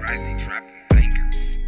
Rising trapping bangers.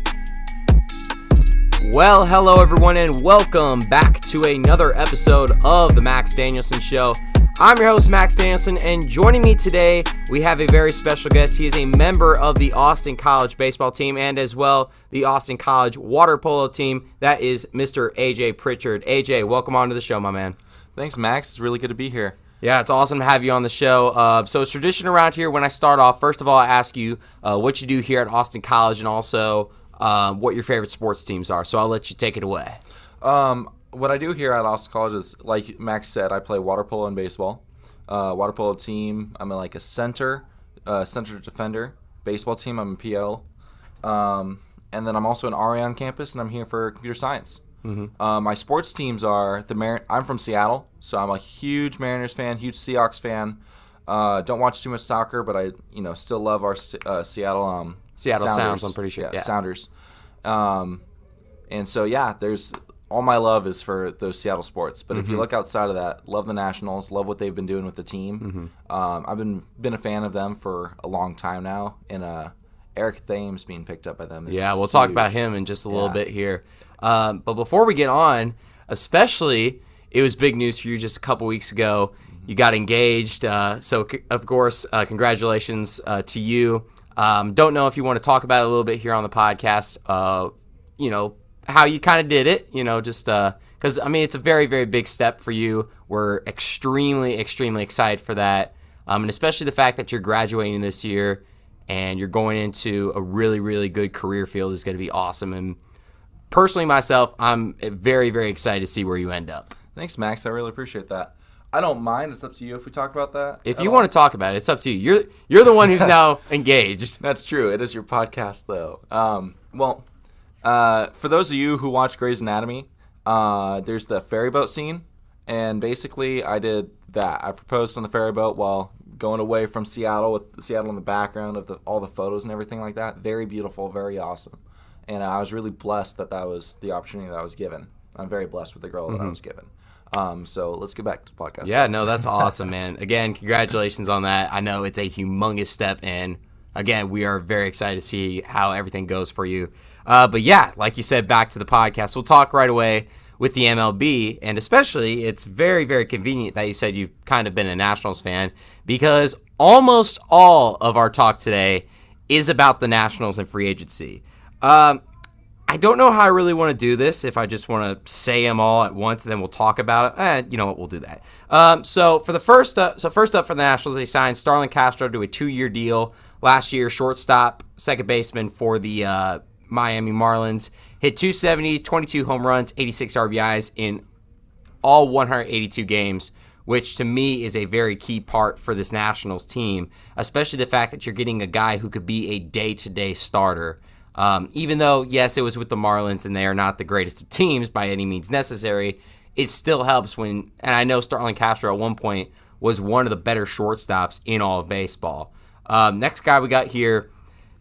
Well, hello everyone, and welcome back to another episode of the Max Danielsen Show. I'm your host, Max Danielsen, and joining me today, we have a very special guest. He is a member of the Austin College baseball team and as well the Austin College water polo team. That is Mr. AJ Pritchard. AJ, welcome on to the show, my man. Thanks, Max. It's really good to be here. Yeah, it's awesome to have you on the show. So it's tradition around here when I start off, first of all, I ask you what you do here at Austin College and also what your favorite sports teams are. So I'll let you take it away. What I do here at Austin College is, like Max said, I play water polo and baseball. Water polo team, I'm like a center defender. Baseball team, I'm a PL. And then I'm also an RA on campus, and I'm here for computer science. Mm-hmm. My sports teams are I'm from Seattle, so I'm a huge Mariners fan, huge Seahawks fan. Don't watch too much soccer, but I still love our Seattle Sounds, I'm pretty sure. Yeah. Sounders. And so there's all my love is for those Seattle sports. But if you look outside of that, love the Nationals, love what they've been doing with the team. I've been a fan of them for a long time now, and Eric Thames being picked up by them. Yeah, we'll talk about him in just a little bit here. But before we get on, especially, it was big news for you just a couple weeks ago. You got engaged. So, of course, congratulations to you. Don't know if you want to talk about it a little bit here on the podcast, how you kind of did it, just because, it's a very, very big step for you. We're extremely, extremely excited for that, and especially the fact that you're graduating this year and you're going into a really, really good career field is going to be awesome. And personally, myself, I'm very, very excited to see where you end up. Thanks, Max. I really appreciate that. I don't mind. It's up to you if we talk about that. If you want to talk about it, it's up to you. You're the one who's now engaged. That's true. It is your podcast, though. For those of you who watch Grey's Anatomy, there's the ferry boat scene, and basically I did that. I proposed on the ferry boat while going away from Seattle with Seattle in the background of all the photos and everything like that. Very beautiful, very awesome. And I was really blessed that was the opportunity that I was given. I'm very blessed with the girl that I was given. So let's get back to the podcast. Yeah, no, that's awesome, man. Again, congratulations on that. I know it's a humongous step, and again, we are very excited to see how everything goes for you. But yeah, like you said, back to the podcast. We'll talk right away with the MLB, and especially it's very, very convenient that you said you've kind of been a Nationals fan, because almost all of our talk today is about the Nationals and free agency. I don't know how I really want to do this, if I just want to say them all at once and then we'll talk about it. You know what, we'll do that. So first up for the Nationals, they signed Starlin Castro to a 2-year deal. Last year, shortstop, second baseman for the Miami Marlins. Hit 270, 22 home runs, 86 RBIs in all 182 games, which to me is a very key part for this Nationals team, especially the fact that you're getting a guy who could be a day-to-day starter. Even though, yes, it was with the Marlins and they are not the greatest of teams by any means necessary, it still helps when, and I know Starlin Castro at one point was one of the better shortstops in all of baseball. Next guy we got here,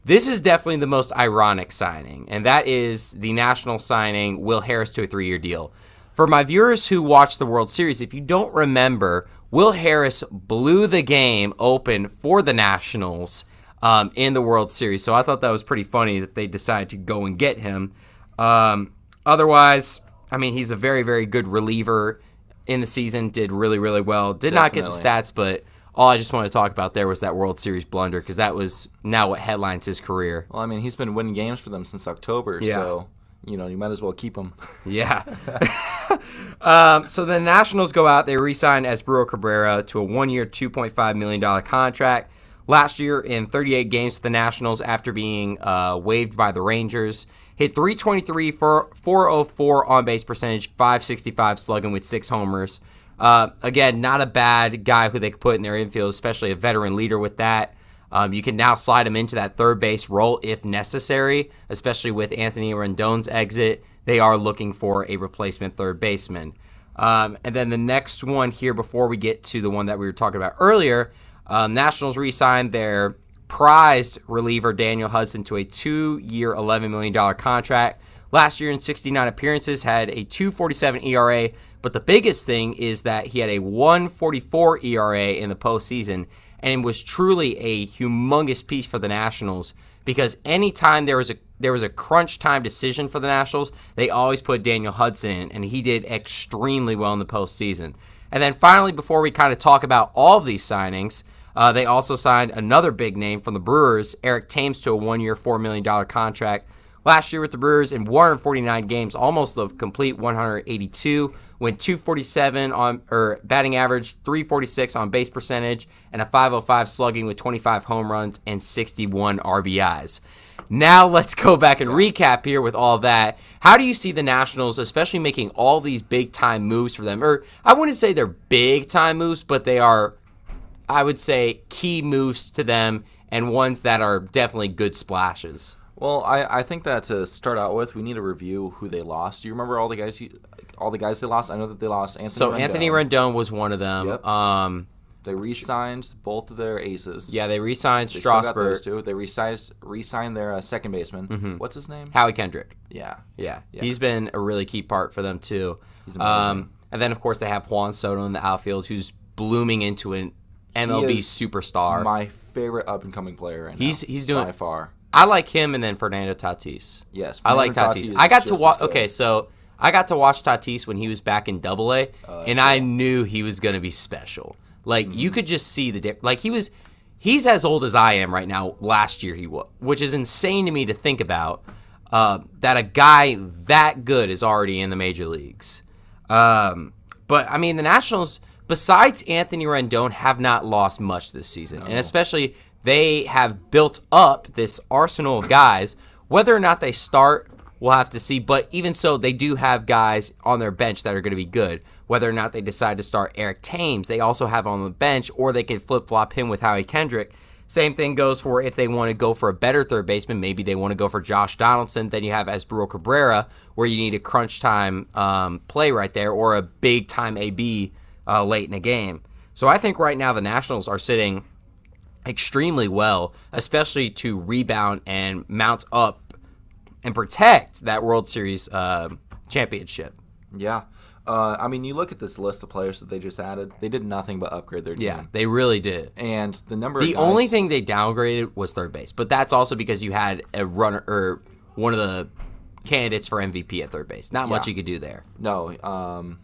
this is definitely the most ironic signing, and that is the Nationals signing Will Harris to a 3-year deal. For my viewers who watch the World Series, if you don't remember, Will Harris blew the game open for the Nationals in the World Series. So I thought that was pretty funny that they decided to go and get him. Otherwise, he's a very, very good reliever in the season. Did really, really well. Did not get the stats, but all I just wanted to talk about there was that World Series blunder, because that was now what headlines his career. Well, he's been winning games for them since October, so you might as well keep him. Yeah. So the Nationals go out. They re-sign Asburo Cabrera to a 1-year, $2.5 million contract. Last year in 38 games for the Nationals after being waived by the Rangers. Hit .323 for 404 on-base percentage, .565 slugging with 6 homers. Again, not a bad guy who they could put in their infield, especially a veteran leader with that. You can now slide him into that third base role if necessary, especially with Anthony Rendon's exit. They are looking for a replacement third baseman. And then the next one here, before we get to the one that we were talking about earlier, Nationals re-signed their prized reliever Daniel Hudson to a 2-year, $11 million contract. Last year in 69 appearances, had a 2.47 ERA, but the biggest thing is that he had a 1.44 ERA in the postseason, and was truly a humongous piece for the Nationals because anytime there was a crunch time decision for the Nationals, they always put Daniel Hudson, and he did extremely well in the postseason. And then finally, before we kind of talk about all of these signings, they also signed another big name from the Brewers, Eric Thames, to a 1-year, $4 million contract. Last year with the Brewers in 149 games, almost the complete 182, went 247 on batting average, 346 on base percentage, and a 505 slugging with 25 home runs and 61 RBIs. Now let's go back and recap here with all that. How do you see the Nationals, especially making all these big-time moves for them? Or I wouldn't say they're big-time moves, but they are, I would say, key moves to them and ones that are definitely good splashes. Well, I think that to start out with, we need to review who they lost. Do you remember all the guys they lost? I know that they lost Anthony Rendon. Anthony Rendon was one of them. Yep. They re-signed both of their aces. Yeah, they re-signed They Strasburg. still got those two. They re-signed their second baseman. Mm-hmm. What's his name? Howie Kendrick. Yeah. He's been a really key part for them too. He's amazing. And then of course they have Juan Soto in the outfield, who's blooming into an MLB superstar. My favorite up-and-coming player right now. He's doing by far. I like him, and then Fernando Tatis. Yes, I like Tatis. I got to watch. Okay, so I got to watch Tatis when he was back in AA, and I knew he was going to be special. Like you could just see the like he's as old as I am right now. Last year he was, which is insane to me to think about. That a guy that good is already in the major leagues. But I mean, the Nationals, besides Anthony Rendon, have not lost much this season, and especially. They have built up this arsenal of guys. Whether or not they start, we'll have to see. But even so, they do have guys on their bench that are going to be good. Whether or not they decide to start Eric Thames, they also have on the bench, or they can flip-flop him with Howie Kendrick. Same thing goes for if they want to go for a better third baseman. Maybe they want to go for Josh Donaldson. Then you have Asburo Cabrera, where you need a crunch time play right there, or a big-time AB late in a game. So I think right now the Nationals are sitting extremely well, especially to rebound and mount up and protect that World Series championship. Yeah. I mean, you look at this list of players that they just added, they did nothing but upgrade their team. Yeah, they really did. And the number of The guys, only thing they downgraded was third base, but that's also because you had a runner or one of the candidates for MVP at third base. Not much you could do there. No,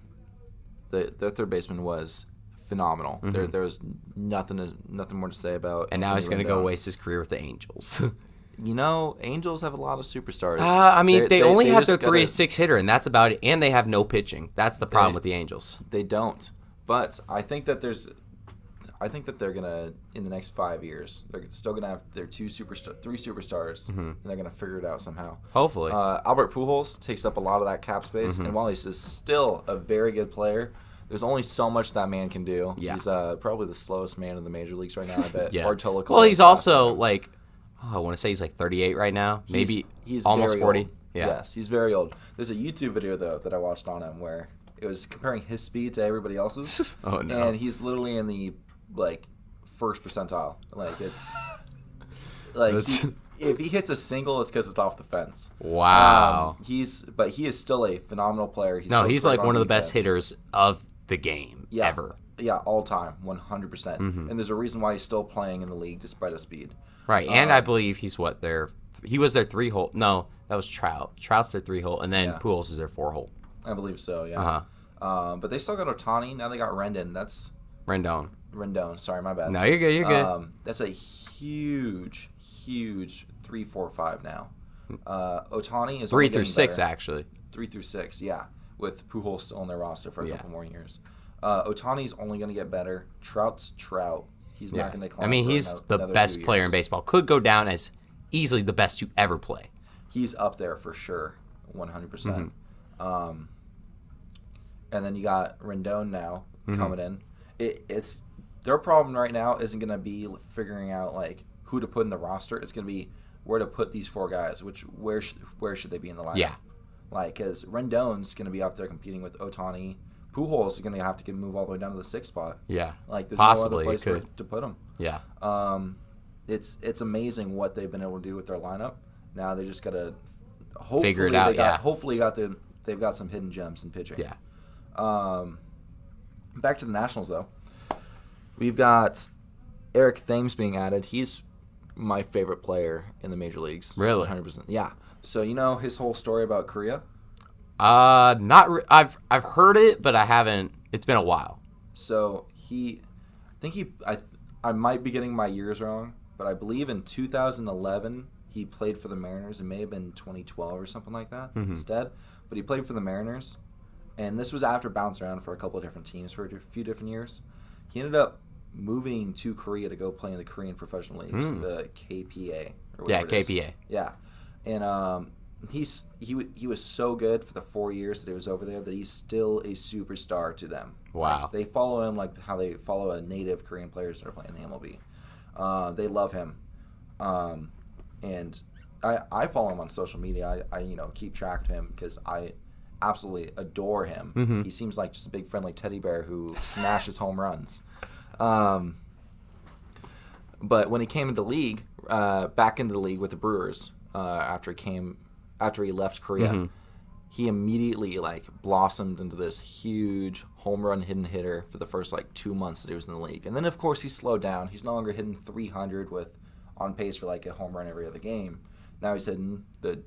the third baseman was phenomenal. Mm-hmm. There was nothing more to say about. And now he's going to Rendon. go waste his career with the Angels. You know, Angels have a lot of superstars. I mean, they only have their just 3-6 hitter, and that's about it. And they have no pitching. That's the problem with the Angels. They don't. But I think that they're gonna, in the next 5 years, they're still gonna have their three superstars, and they're gonna figure it out somehow. Hopefully. Albert Pujols takes up a lot of that cap space, Mm-hmm. and while he's still a very good player, there's only so much that man can do. Yeah. He's probably the slowest man in the major leagues right now. I bet. Yeah. Bartolo Well, he's Colon's also like, I want to say he's like 38 right now. Maybe he's almost very 40. old. Yeah. Yes, he's very old. There's a YouTube video though that I watched on him where it was comparing his speed to everybody else's. Oh no. And he's literally in the first percentile. Like it's like if he hits a single, it's because it's off the fence. Wow. He is still a phenomenal player. He's like one of the best hitters of the game ever. Yeah, all time, 100%. And there's a reason why he's still playing in the league despite his speed. Right, and I believe he was their 3-hole. No, that was Trout. Trout's their 3-hole, and then Pujols is their 4-hole. I believe so. Yeah. But they still got Ohtani. Now they got Rendon. That's Rendon. Sorry, my bad. No, you're good. You're good. That's a huge 3-4-5 now. Ohtani is 3 through 6 actually. 3 through 6, yeah, with Pujols still on their roster for a couple more years. Ohtani's only going to get better. Trout's Trout. He's not going to decline. I mean, he's the best player in baseball. Could go down as easily the best to ever play. He's up there for sure, 100%. And then you got Rendon now coming in. It's their problem right now isn't going to be figuring out who to put in the roster. It's going to be where to put these 4 guys. Where should they be in the lineup? Yeah, because Rendon's going to be up there competing with Ohtani. Pujols is going to have to move all the way down to the 6th spot. Yeah, there's possibly no other place to put him. Yeah. It's amazing what they've been able to do with their lineup. Now they just got to figure it out. Hopefully they've got some hidden gems in pitching. Yeah. Back to the Nationals though. We've got Eric Thames being added. He's my favorite player in the major leagues. Really? 100%. Yeah. So you know his whole story about Korea? I've heard it, but I haven't. It's been a while. So I might be getting my years wrong, but I believe in 2011 he played for the Mariners. It may have been 2012 or something like that instead. But he played for the Mariners, and this was after bouncing around for a couple of different teams for a few different years. He ended up moving to Korea to go play in the Korean professional leagues, the KPA. Or Yeah, whatever it is. KPA. Yeah, and he was so good for the 4 years that he was over there that he's still a superstar to them. Wow. Like, they follow him like how they follow a native Korean players that are playing the MLB. They love him, and I follow him on social media. I keep track of him because I absolutely adore him. He seems like just a big friendly teddy bear who smashes home runs. But when he came into the league, back into the league with the Brewers, after he left Korea, he immediately blossomed into this huge home run hitter for the first 2 months that he was in the league. And then of course he slowed down. He's no longer hitting 300 on pace for a home run every other game. Now he's hitting the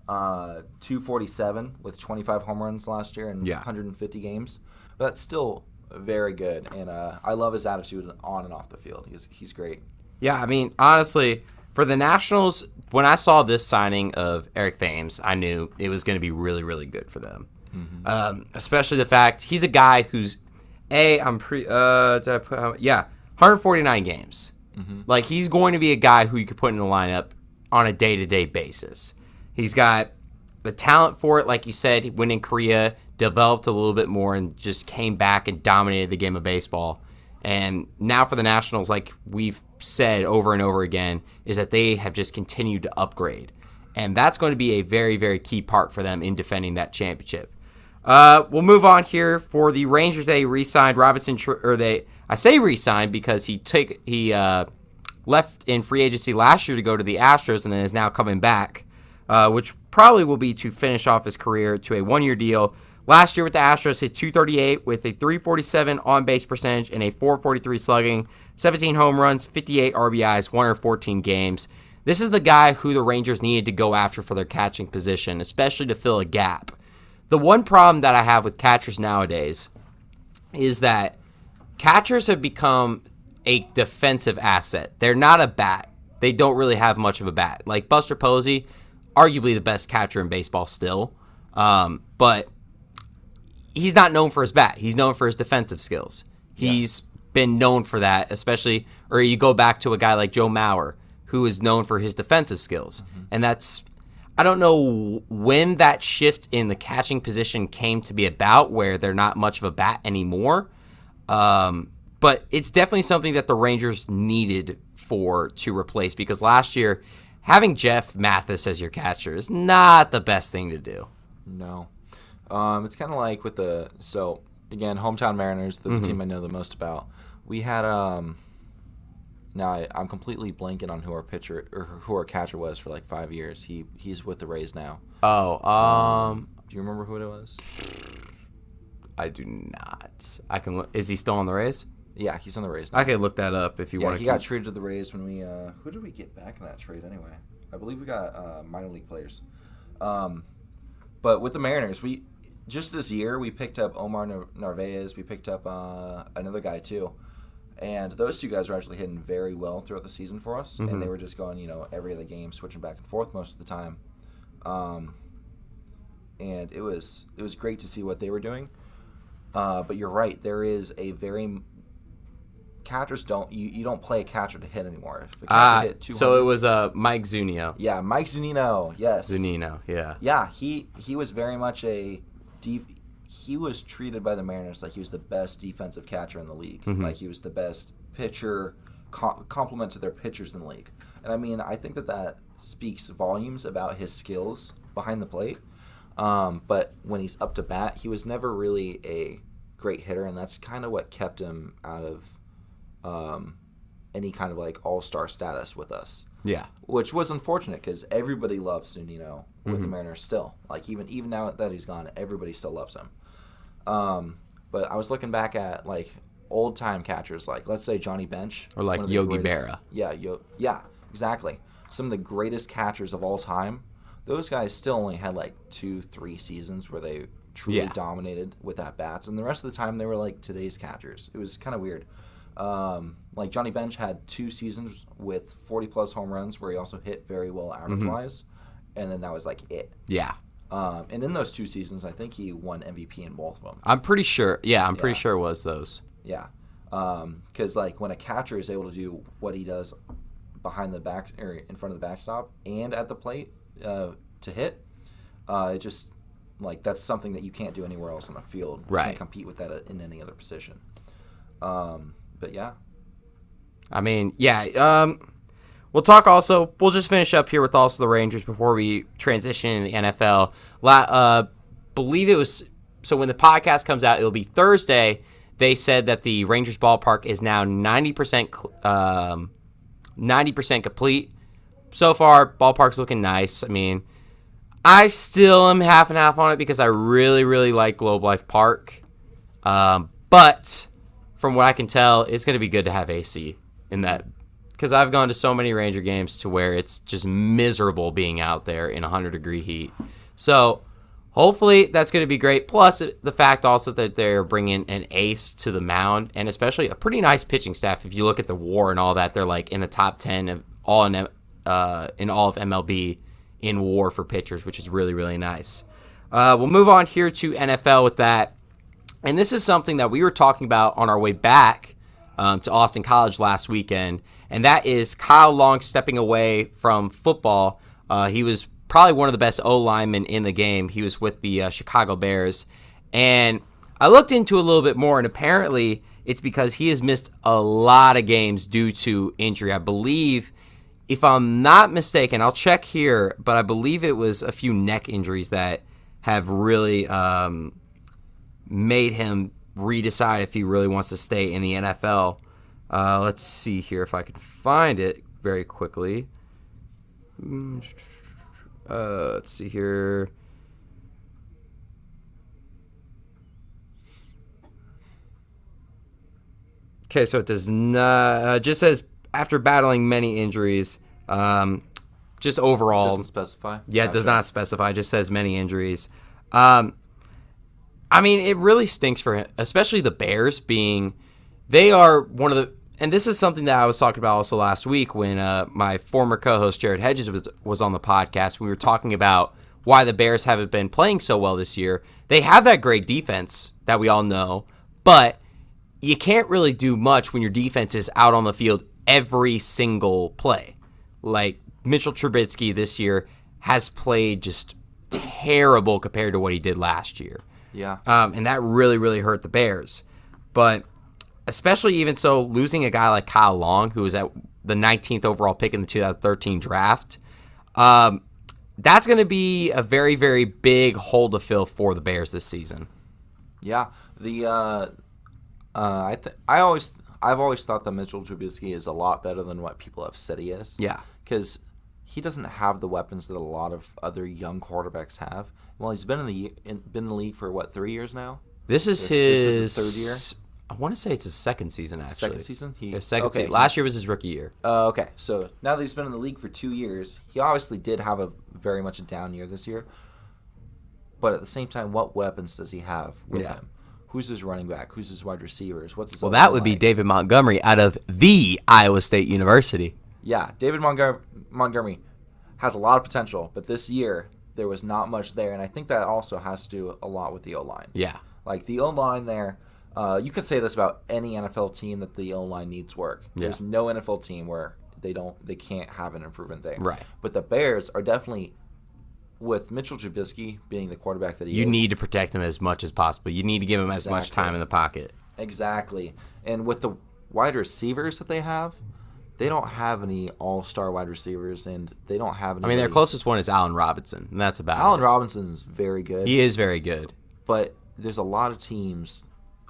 247 with 25 home runs last year in 150 games. But that's still very good, and I love his attitude on and off the field. He's great. Yeah, I mean, honestly, for the Nationals, when I saw this signing of Eric Thames, I knew it was going to be really, really good for them. Especially the fact he's a guy who's 149 games. He's going to be a guy who you could put in the lineup on a day-to-day basis. He's got the talent for it, like you said. He went in Korea, developed a little bit more, and just came back and dominated the game of baseball. And now for the Nationals, like we've said over and over again, is that they have just continued to upgrade. And that's going to be a very, very key part for them in defending that championship. We'll move on here. For the Rangers, they re-signed Robinson, I say re-signed because he left in free agency last year to go to the Astros and then is now coming back, which probably will be to finish off his career to a one-year deal. Last year with the Astros, hit .238 with a .347 on-base percentage and a .443 slugging, 17 home runs, 58 RBIs, 114 games. This is the guy who the Rangers needed to go after for their catching position, especially to fill a gap. The one problem that I have with catchers nowadays is that catchers have become a defensive asset. They're not a bat. They don't really have much of a bat. Like Buster Posey, arguably the best catcher in baseball still, but he's not known for his bat. He's known for his defensive skills. He's been known for that, especially, or you go back to a guy like Joe Mauer, who is known for his defensive skills. And that's, I don't know when that shift in the catching position came to be about, where they're not much of a bat anymore. But it's definitely something that the Rangers needed to replace, because last year, having Jeff Mathis as your catcher is not the best thing to do. No. It's kind of like with again, hometown Mariners, the team I know the most about. We had now I'm completely blanking on who our pitcher or who our catcher was for 5 years. He's with the Rays now. Do you remember who it was? I do not. I can look. Is he still on the Rays? Yeah, he's on the Rays now. I could look that up if you want to. He got traded to the Rays when we who did we get back in that trade anyway? I believe we got minor league players. But with the Mariners, just this year we picked up Omar Narvaez. We picked up another guy too, and those two guys were actually hitting very well throughout the season for us. And they were just going, every other game, switching back and forth most of the time. And it was great to see what they were doing. But you're right, there is a very catchers don't you don't play a catcher to hit anymore. If a catcher hit 200, so it was Mike Zunino. Yeah, Mike Zunino. Yes, Zunino. Yeah. Yeah, he was very much he was treated by the Mariners like he was the best defensive catcher in the league. Like he was the best pitcher, complement to their pitchers in the league. And I mean, I think that speaks volumes about his skills behind the plate. But when he's up to bat, he was never really a great hitter, and that's kind of what kept him out of any kind of all-star status with us. Yeah, which was unfortunate because everybody loves Zunino with the Mariners still. Even now that he's gone, everybody still loves him. But I was looking back at old-time catchers, let's say Johnny Bench or Yogi Berra. Yeah, Exactly. Some of the greatest catchers of all time, those guys still only had like 2-3 seasons where they truly dominated with at-bats. And the rest of the time, they were like today's catchers. It was kind of weird. Like Johnny Bench had 2 seasons with 40-plus home runs where he also hit very well average-wise. And then that was like it. Yeah. And in those 2 seasons, I think he won MVP in both of them. I'm pretty sure. Yeah, I'm pretty sure it was those. Yeah. Because like when a catcher is able to do what he does behind the back or in front of the backstop and at the plate to hit, it just like that's something that you can't do anywhere else on the field. You can't compete with that in any other position. But yeah. I mean, we'll talk also. We'll just finish up here with also the Rangers before we transition in the NFL. Believe it was so when the podcast comes out, it'll be Thursday. They said that the Rangers ballpark is now 90% complete. So far, ballpark's looking nice. I mean, I still am half and half on it because I really, really like Globe Life Park. But from what I can tell, it's going to be good to have AC in that. Because I've gone to so many Ranger games to where it's just miserable being out there in 100-degree heat. So hopefully that's going to be great. Plus the fact also that they're bringing an ace to the mound and especially a pretty nice pitching staff. If you look at the WAR and all that, they're like in the top 10 of all in all of MLB in WAR for pitchers, which is really, really nice. We'll move on here to NFL with that. And this is something that we were talking about on our way back to Austin College last weekend, and that is Kyle Long stepping away from football. He was probably one of the best O-linemen in the game. He was with the Chicago Bears, and I looked into a little bit more, and apparently it's because he has missed a lot of games due to injury. I believe, if I'm not mistaken, I'll check here, but I believe it was a few neck injuries that have really made him redecide if he really wants to stay in the NFL. Let's see here if I can find it very quickly. Let's see here. Okay, so it does not. Just says after battling many injuries. Just overall. Doesn't specify. Yeah, it does not specify. It just says many injuries. I mean, it really stinks for him, especially the Bears being. They are one of the. And this is something that I was talking about also last week when my former co-host Jared Hedges was on the podcast. We were talking about why the Bears haven't been playing so well this year. They have that great defense that we all know, but you can't really do much when your defense is out on the field every single play. Like Mitchell Trubisky this year has played just terrible compared to what he did last year. Yeah. And that really, really hurt the Bears. But especially even so, losing a guy like Kyle Long, who was at the 19th overall pick in the 2013 draft, that's going to be a very, very big hole to fill for the Bears this season. Yeah. I've always thought that Mitchell Trubisky is a lot better than what people have said he is. Yeah. Because he doesn't have the weapons that a lot of other young quarterbacks have. Well, he's been in the league for what, 3 years now? This was his third year. I want to say it's his second season, actually. Second season? Second season. Last year was his rookie year. Okay, so now that he's been in the league for 2 years, he obviously did have a very much a down year this year. But at the same time, what weapons does he have with him? Who's his running back? Who's his wide receivers? What's his that would be David Montgomery out of the Iowa State University. Yeah, David Montgomery has a lot of potential, but this year there was not much there, and I think that also has to do a lot with the O-line. Yeah. Like the O-line there, you could say this about any NFL team that the O-line needs work. Yeah. There's no NFL team where they can't have an improvement there. Right. But the Bears are definitely, with Mitchell Trubisky being the quarterback that he is. You need to protect him as much as possible. You need to give him as much time in the pocket. Exactly. And with the wide receivers that they have, they don't have any all-star wide receivers, and they don't have any. I mean, their closest one is Allen Robinson, and that's about Allen Robinson is very good. He is very good. But there's a lot of teams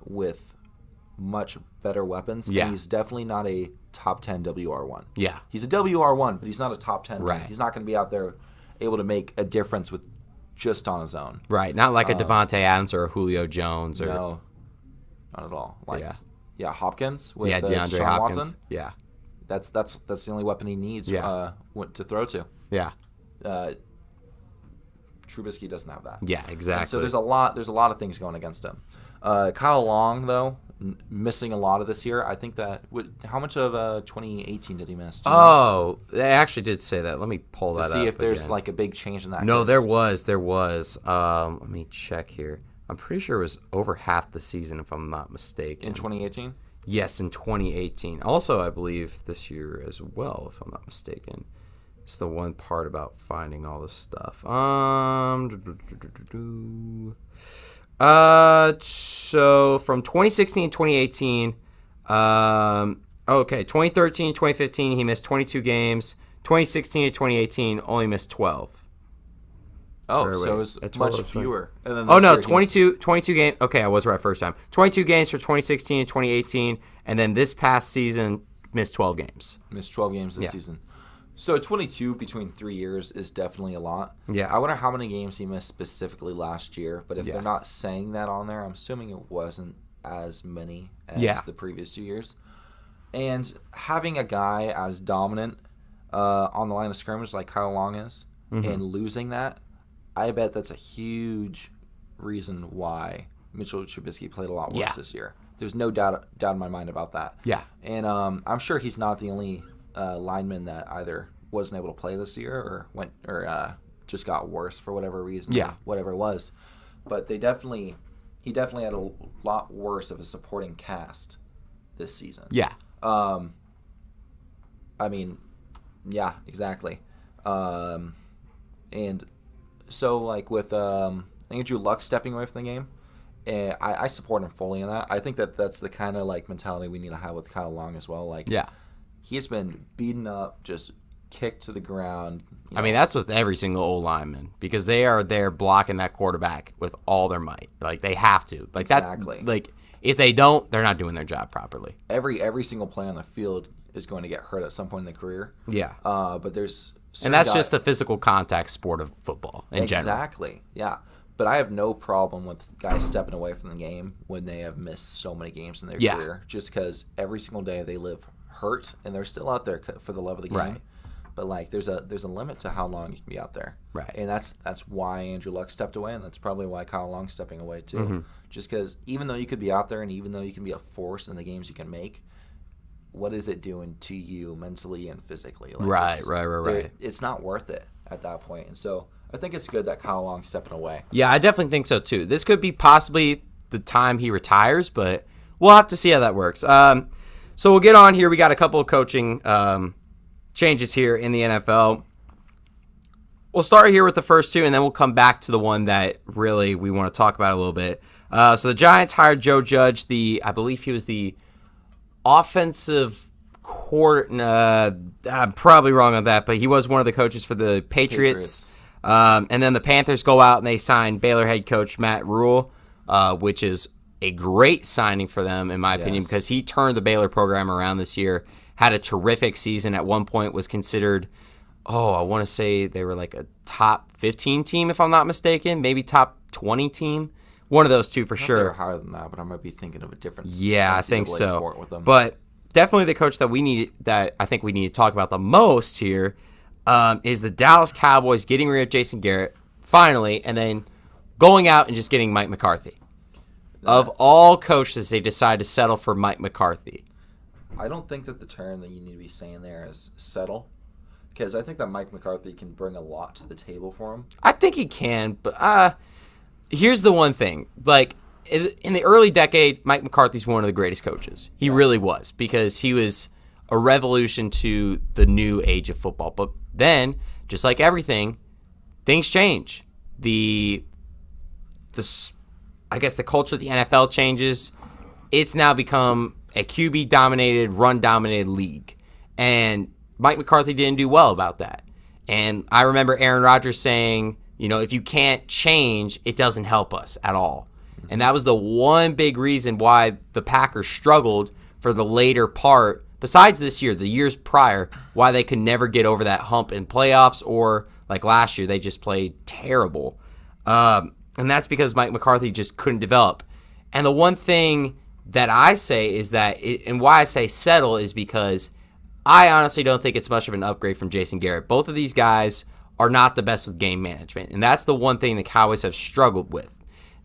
with much better weapons, Yeah. and he's definitely not a top 10 WR1. Yeah. He's a WR1, but he's not a top 10. Right. He's not going to be out there able to make a difference with just on his own. Right. Not like a Devontae Adams or a Julio Jones. Or, no, not at all. Like, yeah. Yeah, Hopkins with DeAndre Deshaun Hopkins. Watson. Yeah. that's the only weapon he needs to throw to. Yeah. Trubisky doesn't have that. Yeah, exactly. And so there's a lot of things going against him. Kyle Long, though, missing a lot of this year. I think that how much of 2018 did he miss? They actually did say that. Let me pull that up. To see if there's again. like a big change in that. No, case. there was. Let me check here. I'm pretty sure it was over half the season, if I'm not mistaken. In 2018? Yes, in 2018. Also, I believe this year as well, if I'm not mistaken. It's the one part about finding all this stuff. So from 2016 to 2018, 2013 2015, he missed 22 games. 2016 to 2018, only missed 12. So it was much fewer. And then 22 games. Okay, I was right first time. 22 games for 2016 and 2018, and then this past season, missed 12 games. Missed 12 games this season. So 22 between 3 years is definitely a lot. Yeah. I wonder how many games he missed specifically last year, but if they're not saying that on there, I'm assuming it wasn't as many as the previous 2 years. And having a guy as dominant on the line of scrimmage like Kyle Long is, and losing that, I bet that's a huge reason why Mitchell Trubisky played a lot worse this year. There's no doubt in my mind about that. Yeah. And I'm sure he's not the only lineman that either wasn't able to play this year or just got worse for whatever reason. Whatever it was. But he definitely had a lot worse of a supporting cast this season. Yeah. I mean, yeah, exactly. And so, like, with Andrew Luck stepping away from the game, I support him fully in that. I think that's the kind of, like, mentality we need to have with Kyle Long as well. Like, he's been beaten up, just kicked to the ground. I mean, that's with every single old lineman because they are there blocking that quarterback with all their might. Like, they have to. Like, exactly. That's, like, if they don't, they're not doing their job properly. Every single player on the field is going to get hurt at some point in their career. Yeah. But there's... And that's just the physical contact sport of football in general. Exactly, yeah. But I have no problem with guys stepping away from the game when they have missed so many games in their career. Just because every single day they live hurt, and they're still out there for the love of the game. Right. But, like, there's a limit to how long you can be out there. Right. And that's why Andrew Luck stepped away, and that's probably why Kyle Long's stepping away too. Just because even though you could be out there and even though you can be a force in the games you can make, what is it doing to you mentally and physically? Like Right. It's not worth it at that point. And so I think it's good that Kyle Long's stepping away. Yeah, I definitely think so too. This could be possibly the time he retires, but we'll have to see how that works. So we'll get on here. We got a couple of coaching changes here in the NFL. We'll start here with the first two, and then we'll come back to the one that really we want to talk about a little bit. So the Giants hired Joe Judge, I believe he was the offensive I'm probably wrong on that, but he was one of the coaches for the Patriots. And then the Panthers go out and they sign Baylor head coach Matt Rule, which is a great signing for them, in my opinion, because he turned the Baylor program around this year, had a terrific season. At one point was considered, I want to say they were like a top 15 team, if I'm not mistaken, maybe top 20 team. One of those two for sure. They're higher than that, but I might be thinking of a different Yeah, I think so. sport with them. But definitely the coach that I think we need to talk about the most here is the Dallas Cowboys getting rid of Jason Garrett, finally, and then going out and just getting Mike McCarthy. Of all coaches, they decide to settle for Mike McCarthy. I don't think that the term that you need to be saying there is settle, because I think that Mike McCarthy can bring a lot to the table for him. I think he can, but here's the one thing. Like, in the early decade, Mike McCarthy's one of the greatest coaches. He really was, because he was a revolution to the new age of football. But then, just like everything, things change. I guess the culture of the NFL changes. It's now become a QB-dominated, run-dominated league. And Mike McCarthy didn't do well about that. And I remember Aaron Rodgers saying, if you can't change, it doesn't help us at all. And that was the one big reason why the Packers struggled for the later part, besides this year, the years prior, why they could never get over that hump in playoffs, or like last year, they just played terrible. And that's because Mike McCarthy just couldn't develop. And the one thing that I say is that, and why I say settle is because I honestly don't think it's much of an upgrade from Jason Garrett. Both of these guys are not the best with game management, and that's the one thing the Cowboys have struggled with.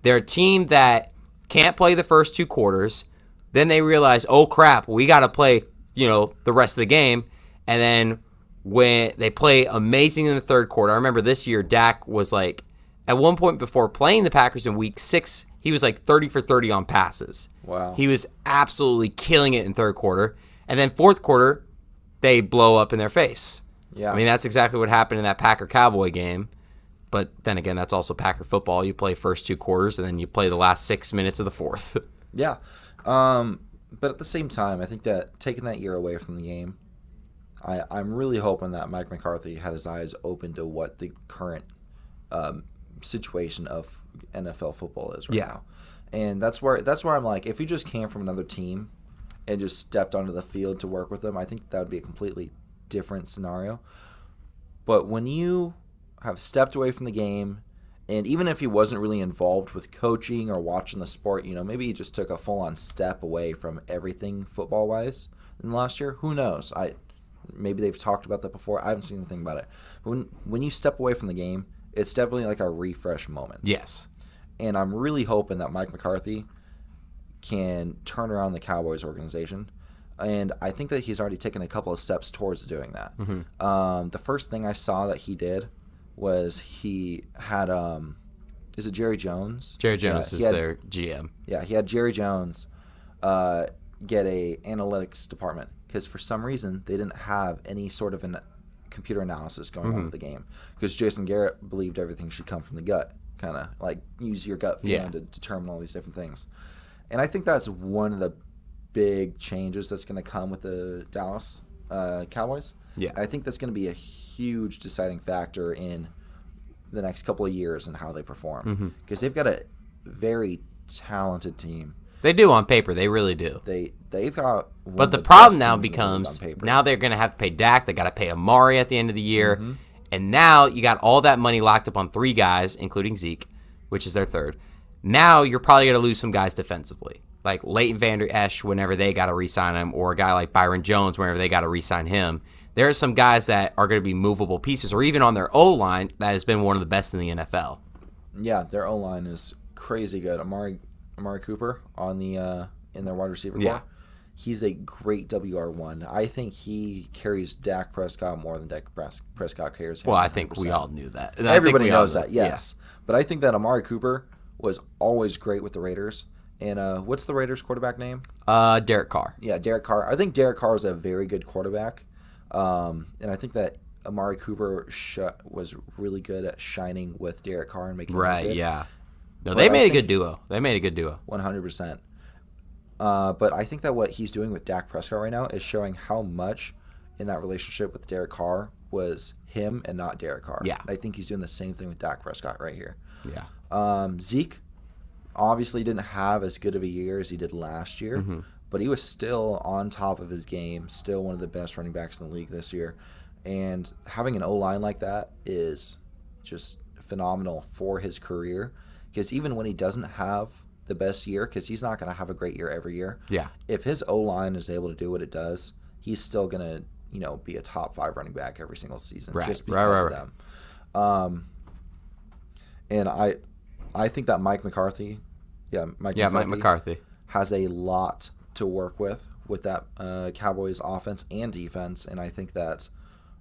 They're a team that can't play the first 2 quarters. Then they realize, oh crap, we got to play, the rest of the game. And then when they play amazing in the third quarter, I remember this year Dak was like, at one point before playing the Packers in week 6, he was like 30 for 30 on passes. Wow. He was absolutely killing it in third quarter. And then fourth quarter, they blow up in their face. Yeah. I mean, that's exactly what happened in that Packer-Cowboy game. But then again, that's also Packer football. You play first 2 quarters, and then you play the last 6 minutes of the fourth. Yeah. But at the same time, I think that taking that year away from the game, I'm really hoping that Mike McCarthy had his eyes open to what the current situation of NFL football is right now. And that's where I'm like, if he just came from another team and just stepped onto the field to work with them, I think that would be a completely different scenario. But when you have stepped away from the game, and even if he wasn't really involved with coaching or watching the sport, maybe he just took a full-on step away from everything football-wise in the last year. Who knows? Maybe they've talked about that before. I haven't seen anything about it. But when you step away from the game, it's definitely like a refresh moment. Yes. And I'm really hoping that Mike McCarthy can turn around the Cowboys organization. And I think that he's already taken a couple of steps towards doing that. Mm-hmm. The first thing I saw that he did was he had is it Jerry Jones? Jerry Jones is their GM. Yeah, he had Jerry Jones get a analytics department because for some reason they didn't have any sort of an computer analysis going on with the game because Jason Garrett believed everything should come from the gut, kind of like use your gut feeling to determine all these different things. And I think that's one of the big changes that's going to come with the Dallas Cowboys. Yeah, I think that's going to be a huge deciding factor in the next couple of years and how they perform because they've got a very talented team. They do on paper. They really do. They've got. But the problem now becomes now they're going to have to pay Dak. They got to pay Amari at the end of the year, and now you got all that money locked up on 3 guys, including Zeke, which is their third. Now you're probably going to lose some guys defensively, like Leighton Vander Esch whenever they got to re-sign him, or a guy like Byron Jones whenever they got to re-sign him. There are some guys that are going to be movable pieces, or even on their O-line that has been one of the best in the NFL. Yeah, their O-line is crazy good. Amari Cooper on the in their wide receiver core. He's a great WR1. I think he carries Dak Prescott more than Dak Prescott carries him. Well, I think we all knew that. Everybody knows that, yes. Yeah. But I think that Amari Cooper was always great with the Raiders. And what's the Raiders quarterback name? Derek Carr. Yeah, Derek Carr. I think Derek Carr is a very good quarterback. And I think that Amari Cooper was really good at shining with Derek Carr and making him good. Yeah. No, they made a good duo. 100%. But I think that what he's doing with Dak Prescott right now is showing how much in that relationship with Derek Carr was him and not Derek Carr. Yeah. I think he's doing the same thing with Dak Prescott right here. Yeah. Zeke obviously didn't have as good of a year as he did last year, but he was still on top of his game, still one of the best running backs in the league this year. And having an O-line like that is just phenomenal for his career because even when he doesn't have the best year, because he's not going to have a great year every year. Yeah. If his O-line is able to do what it does, he's still going to, be a top 5 running back every single season just because of them. And I think that Mike McCarthy, Mike McCarthy has a lot to work with that Cowboys offense and defense, and I think that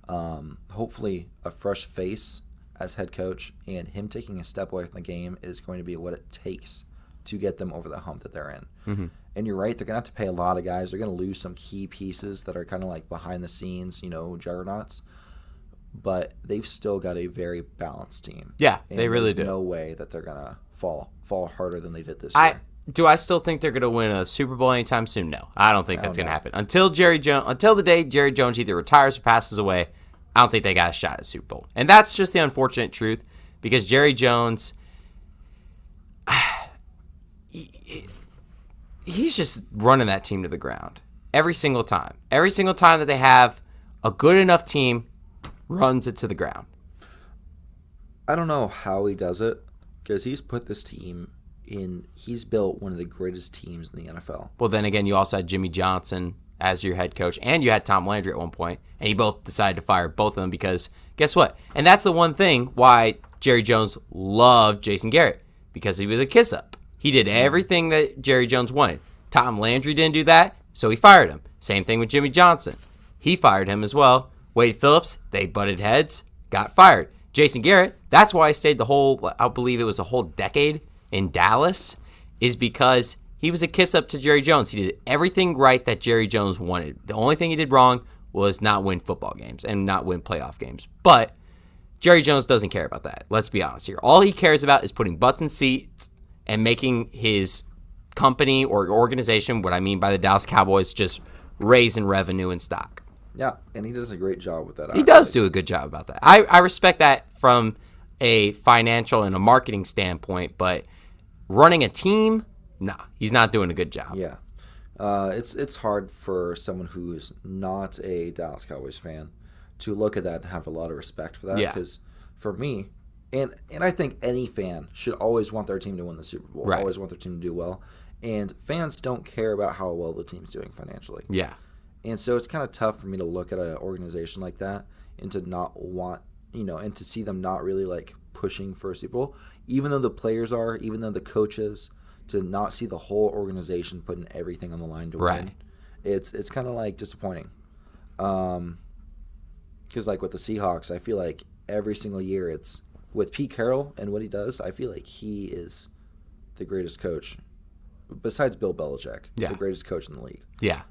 hopefully a fresh face as head coach and him taking a step away from the game is going to be what it takes to get them over the hump that they're in. And you're right, they're going to have to pay a lot of guys. They're going to lose some key pieces that are kind of like behind the scenes, juggernauts. But they've still got a very balanced team. Yeah, and they really do. There's no way that they're going to fall harder than they did this year. Do I still think they're going to win a Super Bowl anytime soon? No, I don't think that's going to happen. Until the day Jerry Jones either retires or passes away, I don't think they got a shot at the Super Bowl. And that's just the unfortunate truth because Jerry Jones, he's just running that team to the ground every single time. Every single time that they have a good enough team, runs it to the ground. I don't know how he does it because he's put this team in. He's built one of the greatest teams in the NFL. Well, then again, you also had Jimmy Johnson as your head coach, and you had Tom Landry at one point, and you both decided to fire both of them because guess what? And that's the one thing why Jerry Jones loved Jason Garrett, because he was a kiss-up. He did everything that Jerry Jones wanted. Tom Landry didn't do that, so he fired him. Same thing with Jimmy Johnson. He fired him as well. Wade Phillips, they butted heads, got fired. Jason Garrett, that's why I stayed I believe it was a whole decade in Dallas, is because he was a kiss-up to Jerry Jones. He did everything right that Jerry Jones wanted. The only thing he did wrong was not win football games and not win playoff games. But Jerry Jones doesn't care about that. Let's be honest here. All he cares about is putting butts in seats and making his company or organization, what I mean by the Dallas Cowboys, just raise in revenue and stock. Yeah, and he does a great job with that. He does do a good job about that. I respect that from a financial and a marketing standpoint, but running a team, nah, he's not doing a good job. Yeah. It's hard for someone who is not a Dallas Cowboys fan to look at that and have a lot of respect for that. Yeah. Because for me, and I think any fan should always want their team to win the Super Bowl, Right. always want their team to do well. And fans don't care about how well the team's doing financially. Yeah. And so it's kind of tough for me to look at an organization like that and to not want, and to see them not really like pushing for a Super Bowl, even though the players are, even though the coaches, to not see the whole organization putting everything on the line to Right. win. It's kind of like disappointing. Because like with the Seahawks, I feel like every single year it's with Pete Carroll and what he does, I feel like he is the greatest coach besides Bill Belichick, Yeah. the greatest coach in the league. Yeah.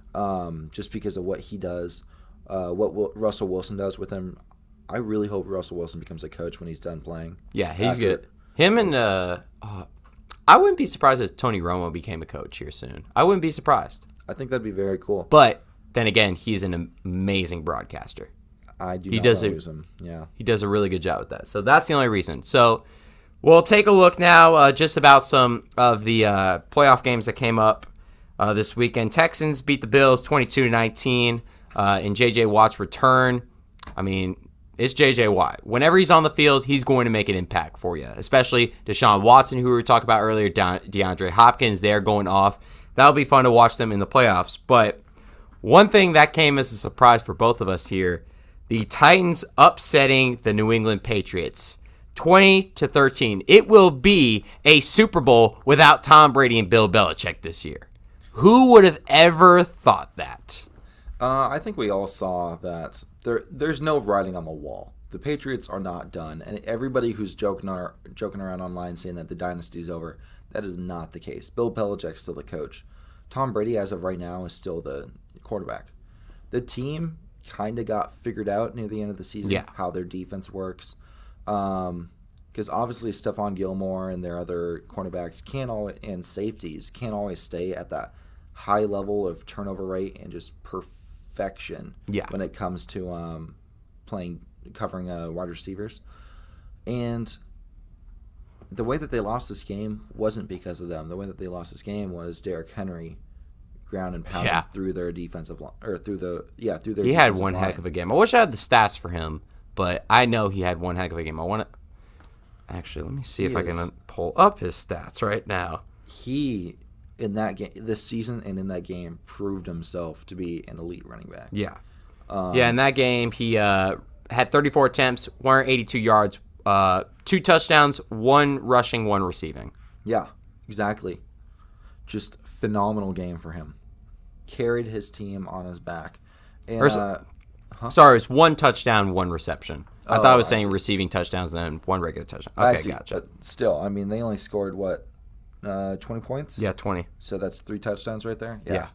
Just because of what he does, what Russell Wilson does with him. I really hope Russell Wilson becomes a coach when he's done playing. Yeah, he's After- good. Him and I wouldn't be surprised if Tony Romo became a coach here soon. I wouldn't be surprised. I think that'd be very cool. But then again, he's an amazing broadcaster. I do he not does want to it- lose him. Yeah. He does a really good job with that. So that's the only reason. So we'll take a look now just about some of the playoff games that came up this weekend. Texans beat the Bills 22-19 in J.J. Watt's return. I mean, it's J.J. Watt. Whenever he's on the field, he's going to make an impact for you, especially Deshaun Watson, who we were talking about earlier, DeAndre Hopkins, they're going off. That'll be fun to watch them in the playoffs. But one thing that came as a surprise for both of us here, the Titans upsetting the New England Patriots 20-13. It will be a Super Bowl without Tom Brady and Bill Belichick this year. Who would have ever thought that? I think we all saw that there's no writing on the wall. The Patriots are not done, and everybody who's joking around online saying that the dynasty's over, that is not the case. Bill Belichick's still the coach. Tom Brady, as of right now, is still the quarterback. The team kind of got figured out near the end of the season, Yeah. how their defense works. Because obviously Stephon Gilmore and their other cornerbacks and safeties can't always stay at that high level of turnover rate and just perfection when it comes to covering wide receivers. And the way that they lost this game wasn't because of them. The way that they lost this game was Derrick Henry ground and pound through their defensive line, or through their He had one heck of a game. I wish I had the stats for him, but I know he had one heck of a game. I want to actually let me see if I can pull up his stats right now. He in that game this season and in that game proved himself to be an elite running back. Yeah. In that game he had 34 attempts, 182 yards, 2 touchdowns, 1 rushing, 1 receiving. Yeah, exactly. Just phenomenal game for him. Carried his team on his back. And, Sorry, it's 1 touchdown, 1 reception. I thought I was saying see. receiving touchdowns and then 1 regular touchdown. I Okay, see, gotcha. But still, I mean, they only scored, 20 points? Yeah, 20. So that's 3 touchdowns right there? Yeah.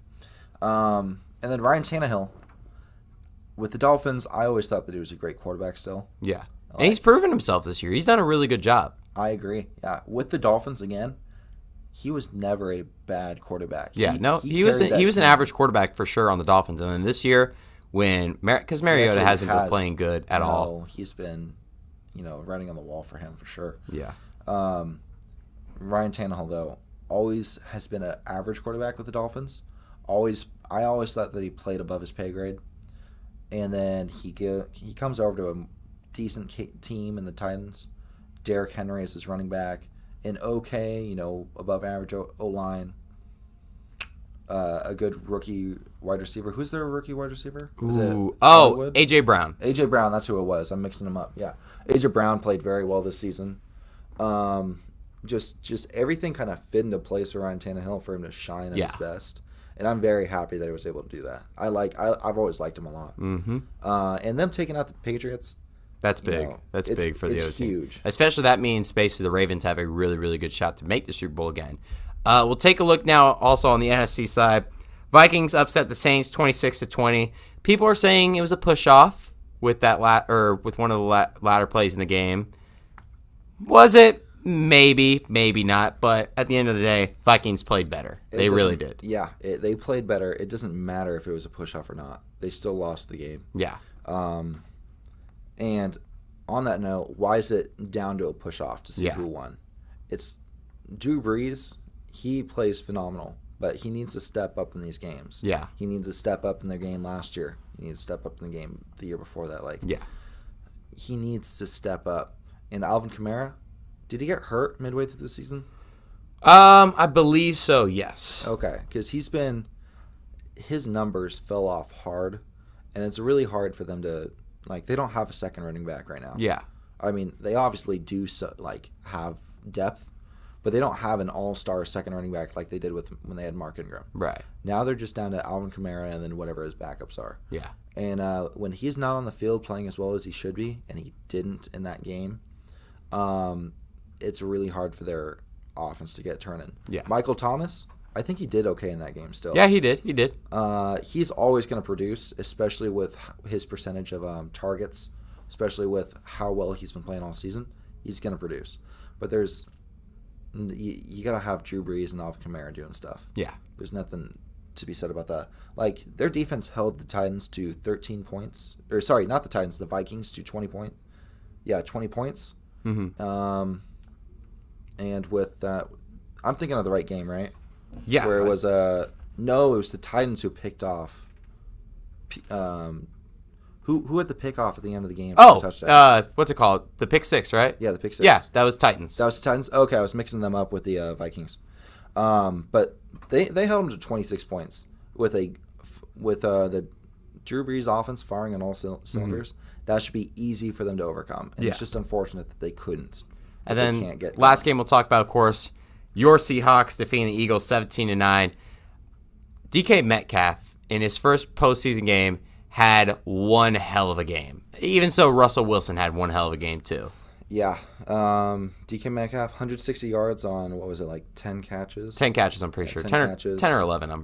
And then Ryan Tannehill. With the Dolphins, I always thought that he was a great quarterback still. Yeah. And he's proven himself this year. He's done a really good job. I agree. Yeah. With the Dolphins, again, he was never a bad quarterback. Yeah, he was an average quarterback for sure on the Dolphins. And then this year, because Mariota hasn't been playing good at all. He's been, writing on the wall for him for sure. Yeah. Ryan Tannehill, though, always has been an average quarterback with the Dolphins. I always thought that he played above his pay grade. And then he comes over to a decent team in the Titans. Derrick Henry is his running back. An above average O-line. a good rookie wide receiver. Who's their rookie wide receiver? AJ Brown. AJ Brown, that's who it was. I'm mixing them up. Yeah, AJ Brown played very well this season. Just everything kind of fit into place around Tannehill for him to shine at his best. And I'm very happy that he was able to do that. I've always liked him a lot. Mm-hmm. And them taking out the Patriots. That's big. That's big for the other team. Huge. Especially that means basically the Ravens have a really, really good shot to make the Super Bowl again. We'll take a look now also on the NFC side. Vikings upset the Saints 26-20. People are saying it was a push-off with that with one of the latter plays in the game. Was it? Maybe, maybe not. But at the end of the day, Vikings played better. They really did. Yeah, they played better. It doesn't matter if it was a push-off or not. They still lost the game. Yeah. And on that note, why is it down to a push-off to see who won? It's Drew Brees. He plays phenomenal, but he needs to step up in these games. Yeah. He needs to step up in their game last year. He needs to step up in the game the year before that. He needs to step up. And Alvin Kamara, did he get hurt midway through the season? I believe so, yes. Okay, because his numbers fell off hard, and it's really hard for them to, they don't have a second running back right now. Yeah. I mean, they obviously do, have depth, but they don't have an all-star second running back like they did when they had Mark Ingram. Right. Now they're just down to Alvin Kamara and then whatever his backups are. Yeah. And when he's not on the field playing as well as he should be, and he didn't in that game, it's really hard for their offense to get turning. Yeah. Michael Thomas, I think he did okay in that game still. Yeah, he did. He did. He's always going to produce, especially with his percentage of targets, especially with how well he's been playing all season. He's going to produce. But you got to have Drew Brees and Alvin Kamara doing stuff. Yeah. There's nothing to be said about that. Their defense held the Titans to 13 points. Or, sorry, not the Titans, the Vikings to 20 points. Yeah, 20 points. Mm-hmm. And with that, I'm thinking of the right game, right? Yeah. Where it was no, it was the Titans who picked off. Who had the pick off at the end of the game? Oh, what's it called? The pick six, right? Yeah, the pick six. Yeah, that was Titans. That was the Titans. Okay, I was mixing them up with the Vikings. But they held them to 26 points with the Drew Brees offense firing on all cylinders. Mm-hmm. That should be easy for them to overcome. And it's just unfortunate that they couldn't. And then last game we'll talk about, of course, your Seahawks defeating the Eagles 17-9. DK Metcalf in his first postseason game had one hell of a game. Even so, Russell Wilson had one hell of a game too. Yeah. DK Metcalf, 160 yards on, 10 catches? 10 catches, I'm pretty sure. 10 catches. 10 or 11, I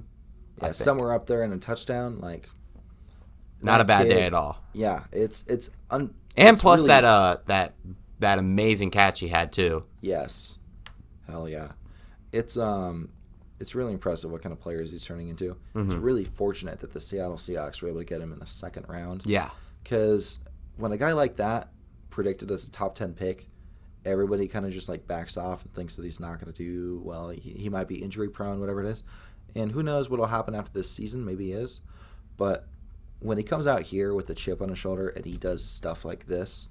think. Somewhere up there, and a touchdown. Not a bad day at all. Yeah. And plus really, that amazing catch he had too. Yes. Hell yeah. It's really impressive what kind of players he's turning into. Mm-hmm. It's really fortunate that the Seattle Seahawks were able to get him in the second round. Yeah. Because when a guy like that predicted as a top 10 pick, everybody kind of just backs off and thinks that he's not going to do well. He might be injury prone, whatever it is. And who knows what will happen after this season. Maybe he is. But when he comes out here with the chip on his shoulder and he does stuff like this,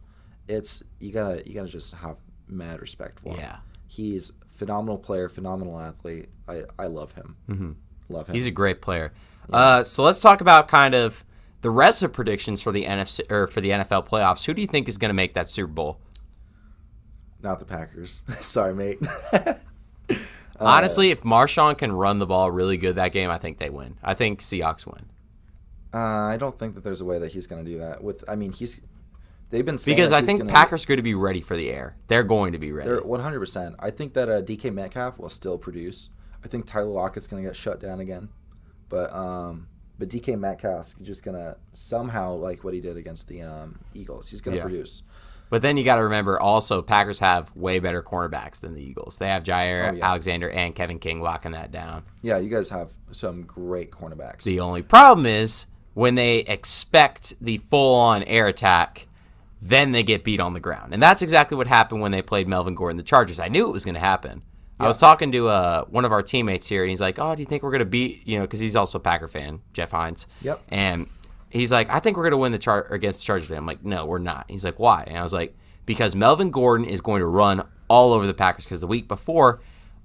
you gotta just have mad respect for him. Yeah. He's a phenomenal player, phenomenal athlete. I love him. Mm-hmm. Love him. He's a great player. Yeah. So let's talk about kind of the rest of predictions for the NFC or for the NFL playoffs. Who do you think is going to make that Super Bowl? Not the Packers. Sorry, mate. Honestly, if Marshawn can run the ball really good that game, I think they win. I think Seahawks win. I don't think that there's a way that he's going to do that. They've been saying because I think Packers are going to be ready for the air. They're going to be ready. They're 100%. I think that DK Metcalf will still produce. I think Tyler Lockett's going to get shut down again, but DK Metcalf's just going to somehow what he did against the Eagles. He's going to produce. But then you got to remember also Packers have way better cornerbacks than the Eagles. They have Jair Alexander and Kevin King locking that down. Yeah, you guys have some great cornerbacks. The only problem is when they expect the full-on air attack, then they get beat on the ground. And that's exactly what happened when they played Melvin Gordon, the Chargers. I knew it was going to happen. Yeah. I was talking to one of our teammates here, and he's like, oh, do you think we're going to beat, because he's also a Packer fan, Jeff Hines. Yep. And he's like, I think we're going to win against the Chargers. I'm like, no, we're not. He's like, why? And I was like, because Melvin Gordon is going to run all over the Packers because the week before,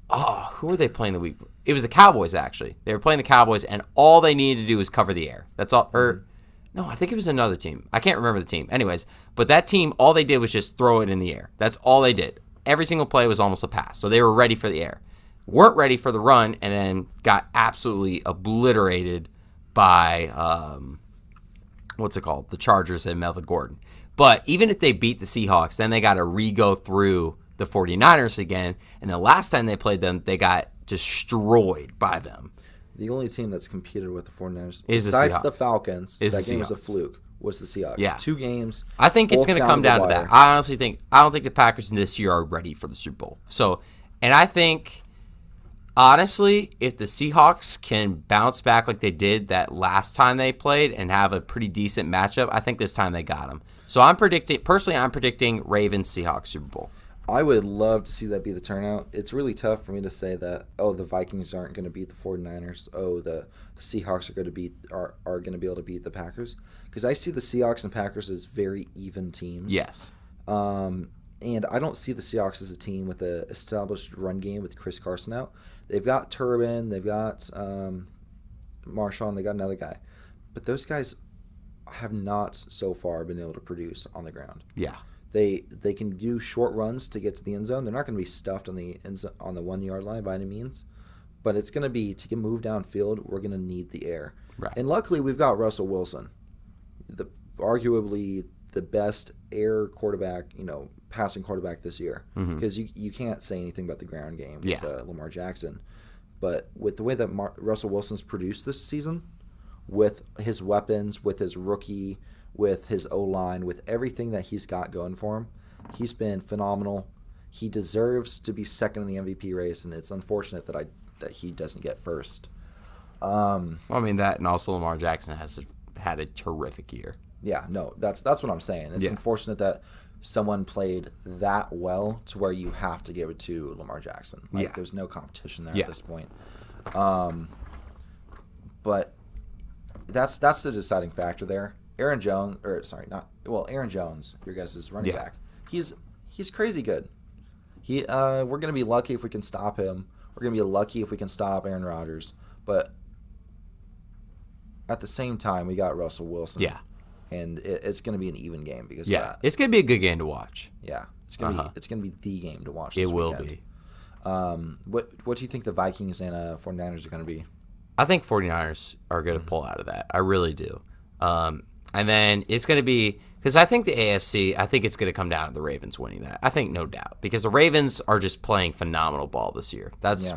who were they playing the week? it was the Cowboys, actually. They were playing the Cowboys, and all they needed to do was cover the air. That's all. Or, no, I think it was another team. I can't remember the team. Anyways, but that team, all they did was just throw it in the air. That's all they did. Every single play was almost a pass. So they were ready for the air. Weren't ready for the run, and then got absolutely obliterated by, the Chargers and Melvin Gordon. But even if they beat the Seahawks, then they got to re-go through the 49ers again. And the last time they played them, they got destroyed by them. The only team that's competed with the 49ers, besides the Falcons, that game was a fluke, was the Seahawks. Yeah. 2 games. I think it's going to come down to that. I don't think the Packers this year are ready for the Super Bowl. So, and I think, honestly, if the Seahawks can bounce back like they did that last time they played and have a pretty decent matchup, I think this time they got them. So I'm predicting Ravens-Seahawks Super Bowl. I would love to see that be the turnout. It's really tough for me to say that, the Vikings aren't going to beat the 49ers. The Seahawks are going to be able to beat the Packers. Because I see the Seahawks and Packers as very even teams. Yes. And I don't see the Seahawks as a team with an established run game with Chris Carson out. They've got Turbin, they've got Marshawn, they got another guy. But those guys have not so far been able to produce on the ground. Yeah. They can do short runs to get to the end zone. They're not going to be stuffed on the 1 yard line by any means, but it's going to be to get moved downfield. We're going to need the air, right. And luckily we've got Russell Wilson, arguably the best air quarterback, passing quarterback this year. Because you can't say anything about the ground game with Lamar Jackson, but with the way that Russell Wilson's produced this season, with his weapons, with his rookie, with his O-line, with everything that he's got going for him, he's been phenomenal. He deserves to be second in the MVP race, and it's unfortunate that he doesn't get first. That and also Lamar Jackson has had a terrific year. Yeah, no, that's what I'm saying. It's unfortunate that someone played that well to where you have to give it to Lamar Jackson. There's no competition there at this point. But that's the deciding factor there. Aaron Jones, your guys' running back. He's crazy good. We're gonna be lucky if we can stop him. We're gonna be lucky if we can stop Aaron Rodgers. But at the same time, we got Russell Wilson. Yeah, and it's gonna be an even game because of that. It's gonna be a good game to watch. Yeah, it's gonna be the game to watch. It will weekend. be. What do you think the Vikings and 49ers are gonna be? I think 49ers are gonna pull out of that. I really do. And then it's going to be – because I think the AFC, I think it's going to come down to the Ravens winning that. I think no doubt. Because the Ravens are just playing phenomenal ball this year. That's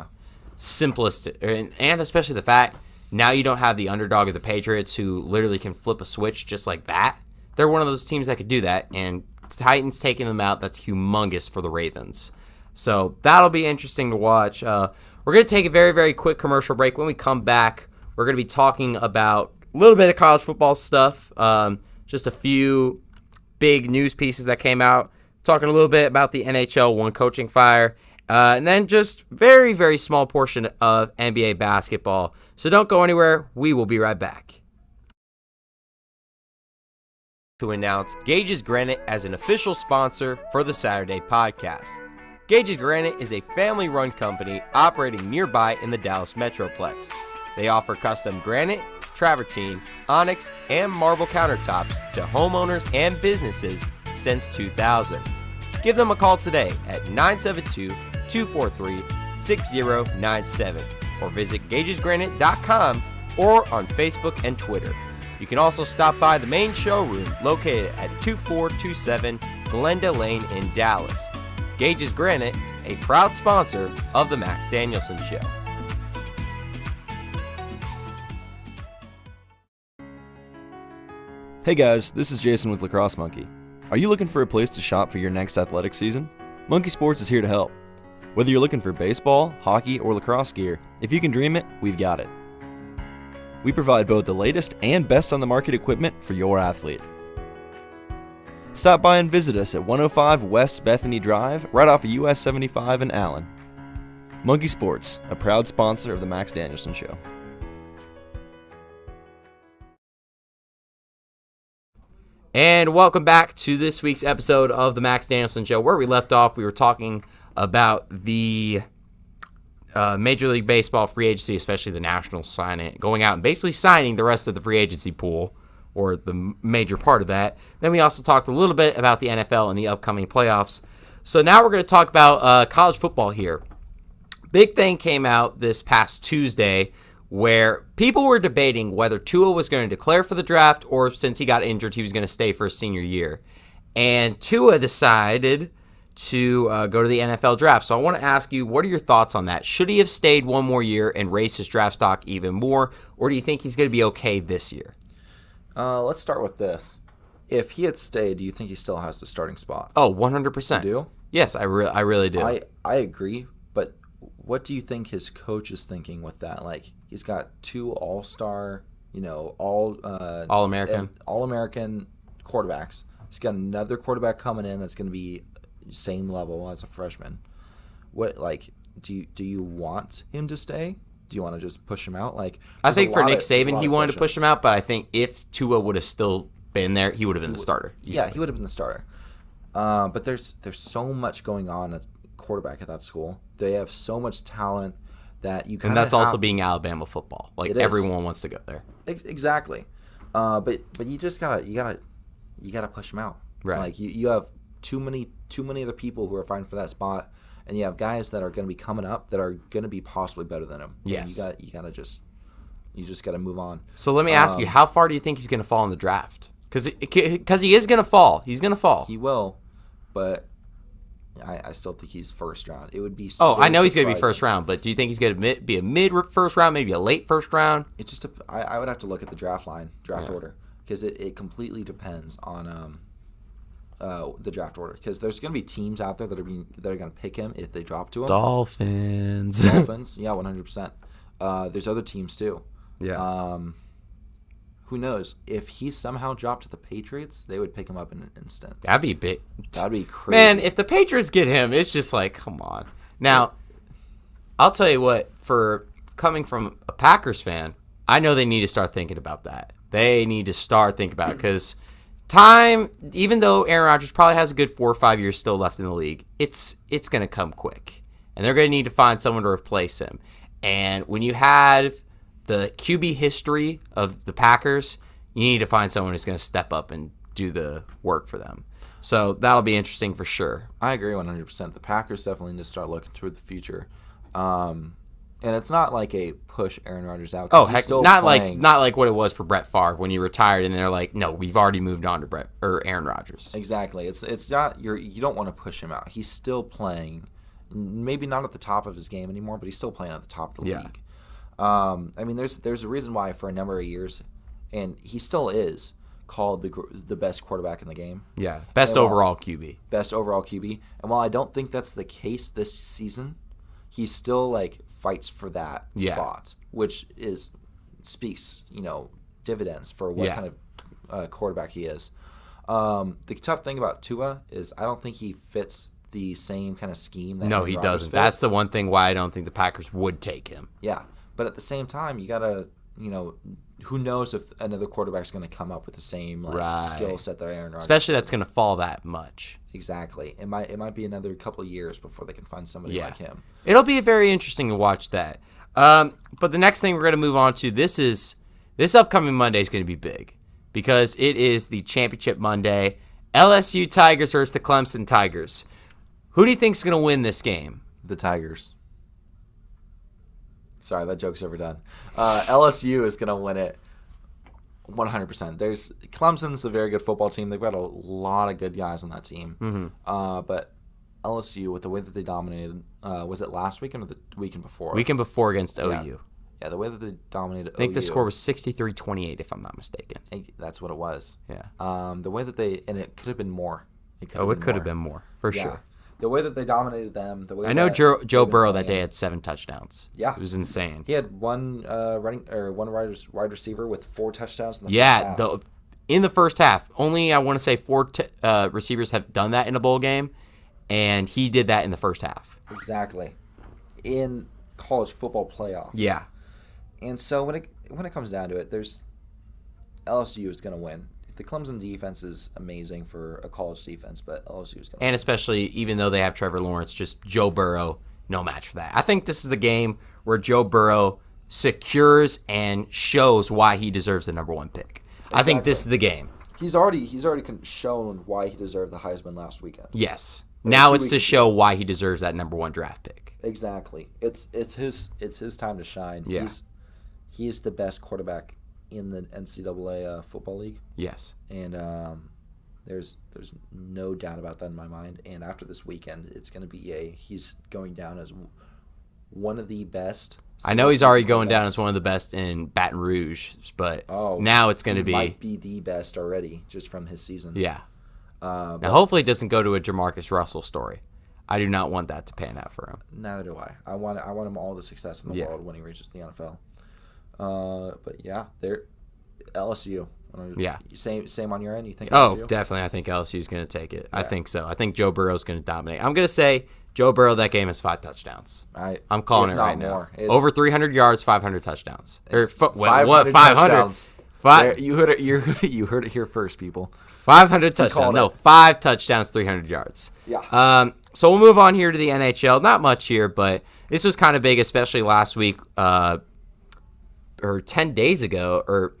simplest. And especially the fact now you don't have the underdog of the Patriots who literally can flip a switch just like that. They're one of those teams that could do that. And Titans taking them out, that's humongous for the Ravens. So that'll be interesting to watch. We're going to take a very, very quick commercial break. When we come back, we're going to be talking about a little bit of college football stuff, just a few big news pieces that came out, talking a little bit about the NHL one coaching fire, and then just very, very small portion of NBA basketball. So don't go anywhere. We will be right back. To announce Gage's Granite as an official sponsor for the Saturday podcast. Gage's Granite is a family-run company operating nearby in the Dallas Metroplex. They offer custom granite, travertine, onyx, and marble countertops to homeowners and businesses since 2000. Give them a call today at 972-243-6097 or visit gagesgranite.com or on Facebook and Twitter. You can also stop by the main showroom located at 2427 Glenda Lane in Dallas. Gage's Granite, a proud sponsor of the Max Danielsen Show. Hey guys, this is Jason with Lacrosse Monkey. Are you looking for a place to shop for your next athletic season? Monkey Sports is here to help. Whether you're looking for baseball, hockey, or lacrosse gear, if you can dream it, we've got it. We provide both the latest and best on the market equipment for your athlete. Stop by and visit us at 105 West Bethany Drive, right off of US 75 in Allen. Monkey Sports, a proud sponsor of the Max Danielsen Show. And welcome back to this week's episode of the Max Danielsen Show. Where we left off, we were talking about the Major League Baseball free agency, especially the Nationals, going out and basically signing the rest of the free agency pool, or the major part of that. Then we also talked a little bit about the NFL and the upcoming playoffs. So now we're going to talk about college football here. Big thing came out this past Tuesday where people were debating whether Tua was going to declare for the draft or, since he got injured, he was going to stay for his senior year. And Tua decided to go to the NFL draft. So I want to ask you, what are your thoughts on that? Should he have stayed one more year and raised his draft stock even more, or do you think he's going to be okay this year? Let's start with this. If he had stayed, do you think he still has the starting spot? Oh, 100%. You do? Yes, I really do. I agree, but what do you think his coach is thinking with that? Like, he's got 2 all-star, All-American quarterbacks. He's got another quarterback coming in that's going to be same level as a freshman. What, like, do you want him to stay? Do you want to just push him out? Like, I think for Nick Saban, he wanted to push him out, but I think if Tua would have still been there, he would have been the starter. Easily. Yeah, he would have been the starter. But there's so much going on at quarterback at that school. They have so much talent that you kind of. And that's also being Alabama football. Like, everyone wants to go there. Exactly. But you just gotta push him out. Right. Like, you have too many other people who are fighting for that spot, and you have guys that are going to be coming up that are going to be possibly better than him. Yes. And you just got to move on. So let me ask you, how far do you think he's going to fall in the draft? Because he is going to fall. He's going to fall. He will, but I still think he's first round. It would be. Oh, I know he's going to be first round, but do you think he's going to be a mid first round, maybe a late first round? It's just I would have to look at the draft order, because it completely depends on the draft order, because there's going to be teams out there that are going to pick him if they drop to him. Dolphins, yeah, 100%. There's other teams too. Yeah. Who knows? If he somehow dropped to the Patriots, they would pick him up in an instant. That'd be big. That'd be crazy. Man, if the Patriots get him, it's just like, come on. Now, I'll tell you what, for coming from a Packers fan, I know they need to start thinking about that. They need to start thinking about it, because time, even though Aaron Rodgers probably has a good 4 or 5 years still left in the league, it's going to come quick. And they're going to need to find someone to replace him. And when you have the QB history of the Packers, you need to find someone who's going to step up and do the work for them. So that'll be interesting for sure. I agree 100%. The Packers definitely need to start looking toward the future. And it's not like a push Aaron Rodgers out. Oh, heck, not like what it was for Brett Favre when he retired, and they're like, no, we've already moved on to Aaron Rodgers. Exactly. It's not you don't want to push him out. He's still playing, maybe not at the top of his game anymore, but he's still playing at the top of the league. I mean, there's a reason why for a number of years, and he still is called the best quarterback in the game. Yeah, best overall QB. Best overall QB. And while I don't think that's the case this season, he still fights for that spot, which speaks dividends for what kind of quarterback he is. The tough thing about Tua is I don't think he fits the same kind of scheme that No, he doesn't. That's the one thing why I don't think the Packers would take him. Yeah, but at the same time, you gotta who knows if another quarterback's going to come up with the same skill set that Aaron Rodgers. Especially that's going to fall that much. Exactly. It might be another couple of years before they can find somebody like him. It'll be very interesting to watch that. But the next thing we're going to move on to, this upcoming Monday is going to be big because it is the Championship Monday. LSU Tigers versus the Clemson Tigers. Who do you think is going to win this game? The Tigers. Sorry, that joke's overdone. LSU is going to win it 100%. Clemson's a very good football team. They've got a lot of good guys on that team. Mm-hmm. But LSU, with the way that they dominated, was it last weekend or the weekend before? Weekend before against OU. Yeah, the way that they dominated OU. I think the score was 63-28, if I'm not mistaken. That's what it was. Yeah. The way that and it could have been more. It could have been more, for sure. The way that they dominated them. I know Joe Burrow that day had 7 touchdowns. Yeah. It was insane. He had one wide receiver with 4 touchdowns in the first half. In the first half. Only, I want to say, 4 receivers have done that in a bowl game, and he did that in the first half. Exactly. In college football playoffs. Yeah. And so when it comes down to it, LSU is going to win. The Clemson defense is amazing for a college defense, but LSU is going to win. And especially, even though they have Trevor Lawrence, just Joe Burrow no match for that. I think this is the game where Joe Burrow secures and shows why he deserves the number 1 pick. Exactly. I think this is the game. He's already shown why he deserved the Heisman last weekend. Yes. Now it's to show why he deserves that number 1 draft pick. Exactly. It's his time to shine. Yeah. He is the best quarterback in the NCAA football league. Yes. And there's no doubt about that in my mind. And after this weekend, it's going to be he's going down as one of the best. I know he's already going down as one of the best in Baton Rouge, but now it's going to be. Might be the best already just from his season. Yeah. Now, hopefully it doesn't go to a Jamarcus Russell story. I do not want that to pan out for him. Neither do I. I want him all the success in the world when he reaches the NFL. But yeah, they're LSU. Yeah. Same on your end? You think LSU? Oh, definitely. I think LSU is going to take it. Yeah. I think so. I think Joe Burrow is going to dominate. I'm going to say Joe Burrow, that game is 5 touchdowns. I'm calling it right now. Over 300 yards, 500 touchdowns. Or 500 touchdowns. You heard it here first, people. 500 touchdowns. No, 5 touchdowns, 300 yards. Yeah. So we'll move on here to the NHL. Not much here, but this was kind of big, especially last week or 10 days ago.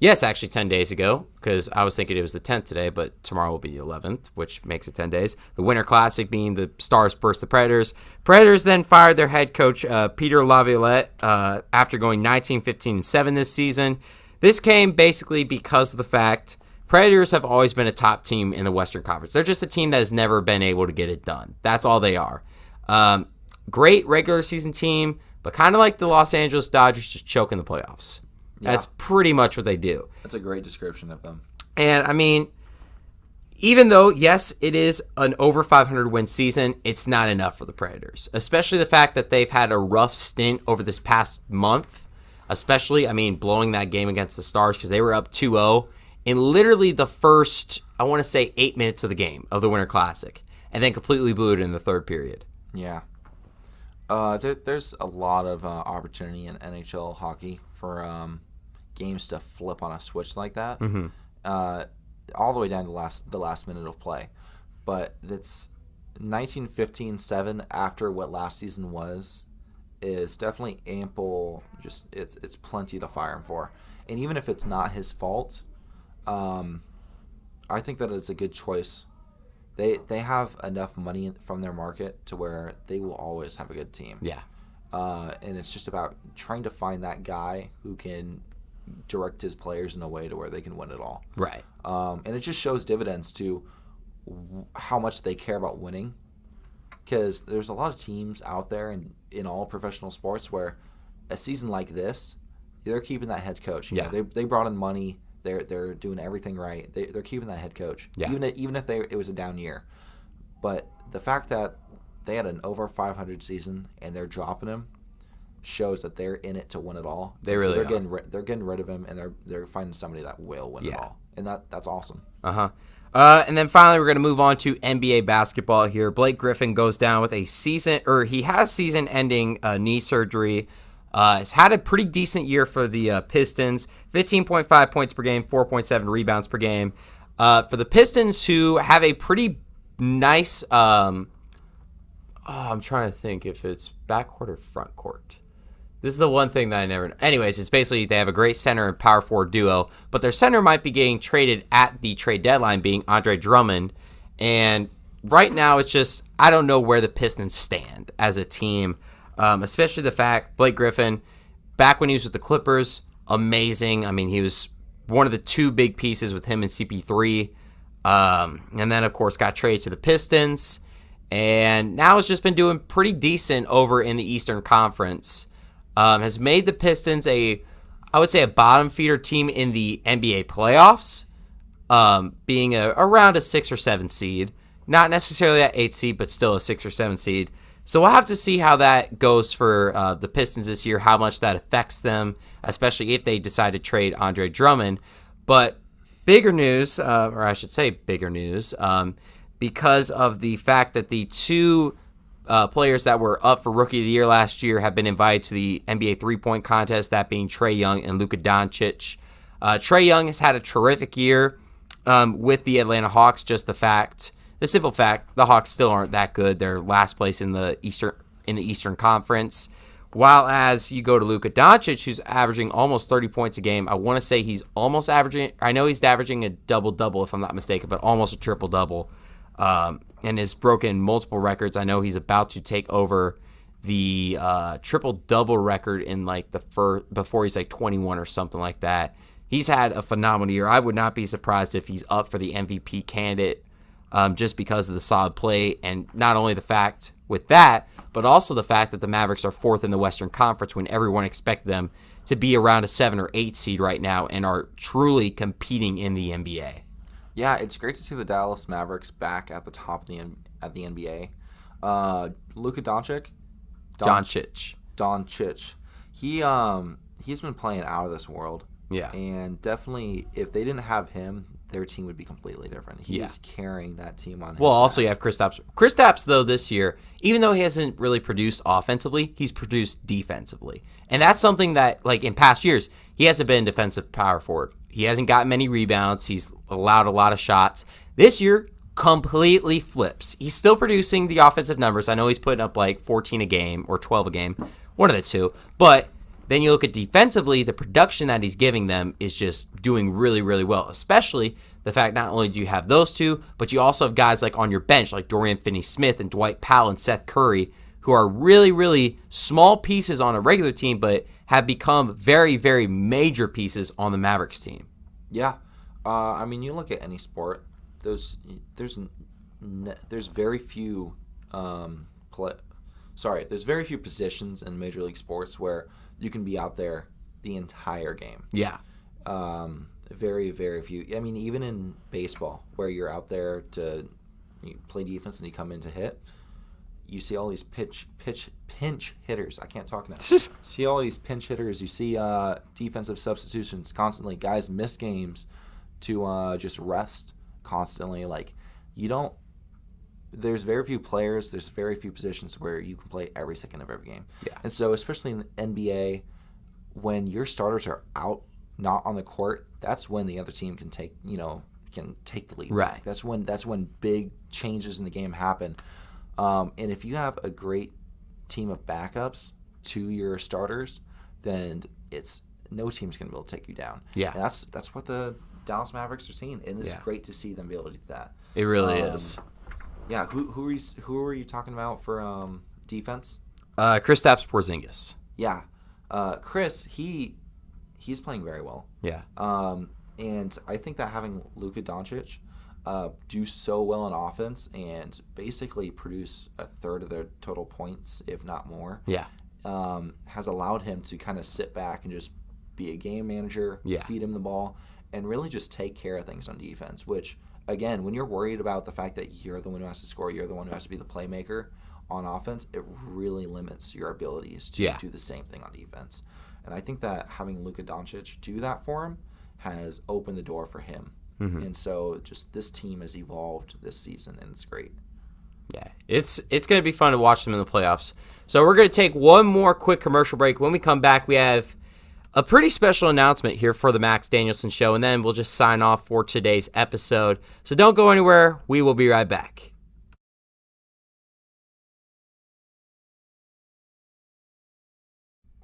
Yes, actually 10 days ago, because I was thinking it was the 10th today, but tomorrow will be the 11th, which makes it 10 days. The Winter Classic being the Stars versus the Predators. Predators then fired their head coach, Peter Laviolette, after going 19-15-7 this season. This came basically because of the fact Predators have always been a top team in the Western Conference. They're just a team that has never been able to get it done. That's all they are. Great regular season team, but kind of like the Los Angeles Dodgers, just choke in the playoffs. Yeah. That's pretty much what they do. That's a great description of them. And, I mean, even though, yes, it is an over 500 win season, it's not enough for the Predators, especially the fact that they've had a rough stint over this past month, especially, I mean, blowing that game against the Stars because they were up 2-0 in literally the first, I want to say, 8 minutes of the game of the Winter Classic, and then completely blew it in the third period. Yeah. There's a lot of opportunity in NHL hockey for games to flip on a switch like that, all the way down to the last minute of play. But it's 19-15-7 after what last season was is definitely ample. Just it's plenty to fire him for. And even if it's not his fault, I think that it's a good choice. They have enough money from their market to where they will always have a good team. Yeah. And it's just about trying to find that guy who can direct his players in a way to where they can win it all. Right. And it just shows dividends to how much they care about winning. Because there's a lot of teams out there in all professional sports where a season like this, they're keeping that head coach. You know, they brought in money. They're doing everything right. They're keeping that head coach. Yeah. Even if it was a down year. But the fact that they had an over 500 season and they're dropping him shows that they're in it to win it all. They're getting rid of him, and they're finding somebody that will win it all, and that's awesome. And then finally, we're going to move on to NBA basketball here. Blake Griffin goes down with he has season-ending knee surgery. Has had a pretty decent year for the Pistons. 15.5 points per game, 4.7 rebounds per game. For the Pistons, who have a pretty nice. I'm trying to think if it's backcourt or front court. This is the one thing that I never know. Anyways, it's basically they have a great center and power forward duo, but their center might be getting traded at the trade deadline, being Andre Drummond. And right now, it's just, I don't know where the Pistons stand as a team, especially the fact Blake Griffin, back when he was with the Clippers, amazing. I mean, he was one of the two big pieces with him and CP3. And then, of course, got traded to the Pistons. And now has just been doing pretty decent over in the Eastern Conference. Has made the Pistons I would say a bottom feeder team in the NBA playoffs, being around a 6 or 7 seed. Not necessarily at 8 seed, but still a 6 or 7 seed. So we'll have to see how that goes for the Pistons this year, how much that affects them, especially if they decide to trade Andre Drummond. But bigger news, or I should say bigger news, because of the fact that the two players that were up for Rookie of the Year last year have been invited to the NBA three-point contest, that being Trae Young and Luka Doncic. Trae Young has had a terrific year with the Atlanta Hawks, just the fact the simple fact, the Hawks still aren't that good. They're last place in the Eastern Conference. While as you go to Luka Doncic, who's averaging almost 30 points a game, I want to say he's almost averaging, I know he's averaging a double-double if I'm not mistaken, but almost a triple-double, and has broken multiple records. I know he's about to take over the triple-double record in like before he's like 21 or something like that. He's had a phenomenal year. I would not be surprised if he's up for the MVP candidate just because of the solid play, and not only the fact with that, but also the fact that the Mavericks are 4th in the Western Conference when everyone expected them to be around a 7 or 8 seed right now and are truly competing in the NBA. Yeah, it's great to see the Dallas Mavericks back at the top of the NBA. Luka Doncic. He's been playing out of this world. Yeah. And definitely, if they didn't have him, their team would be completely different. He's carrying that team on his also back. you have Kristaps. Kristaps, though, this year, even though he hasn't really produced offensively, he's produced defensively. And that's something that, like, in past years, he hasn't been defensive power forward. He hasn't gotten many rebounds. He's allowed a lot of shots. This year, completely flips. He's still producing the offensive numbers. I know he's putting up, like, 14 a game or 12 a game, one of the two. But then you look at defensively, the production that he's giving them is just doing really, really well, especially the fact not only do you have those two, but you also have guys like on your bench like Dorian Finney-Smith and Dwight Powell and Seth Curry, who are really, really small pieces on a regular team, but have become very, very major pieces on the Mavericks team. Yeah. I mean, you look at any sport, there's very few there's very few positions in Major League Sports where you can be out there the entire game. Yeah. Very, very few. I mean, even in baseball, where you're out there to play defense and you come in to hit, you see all these pinch hitters. I can't talk now. See all these pinch hitters. You see defensive substitutions constantly. Guys miss games to just rest constantly. Like, you don't. There's very few players. There's very few positions where you can play every second of every game. Yeah. And so, especially in the NBA, when your starters are out, not on the court, that's when the other team can take the lead. Right. That's when big changes in the game happen. And if you have a great team of backups to your starters, then no team's going to be able to take you down. Yeah. And that's what the Dallas Mavericks are seeing, and it's great to see them be able to do that. It really is. Yeah. Who are you talking about for defense? Kristaps Porzingis. Yeah. Chris, he's playing very well. Yeah. And I think that having Luka Doncic do so well on offense and basically produce a third of their total points, if not more, has allowed him to kind of sit back and just be a game manager, feed him the ball, and really just take care of things on defense, which, again, when you're worried about the fact that you're the one who has to score, you're the one who has to be the playmaker on offense, it really limits your abilities to do the same thing on defense. And I think that having Luka Doncic do that for him has opened the door for him. Mm-hmm. And so just this team has evolved this season, and it's great. Yeah, it's going to be fun to watch them in the playoffs. So we're going to take one more quick commercial break. When we come back, we have a pretty special announcement here for the Max Danielsen Show, and then we'll just sign off for today's episode. So don't go anywhere. We will be right back.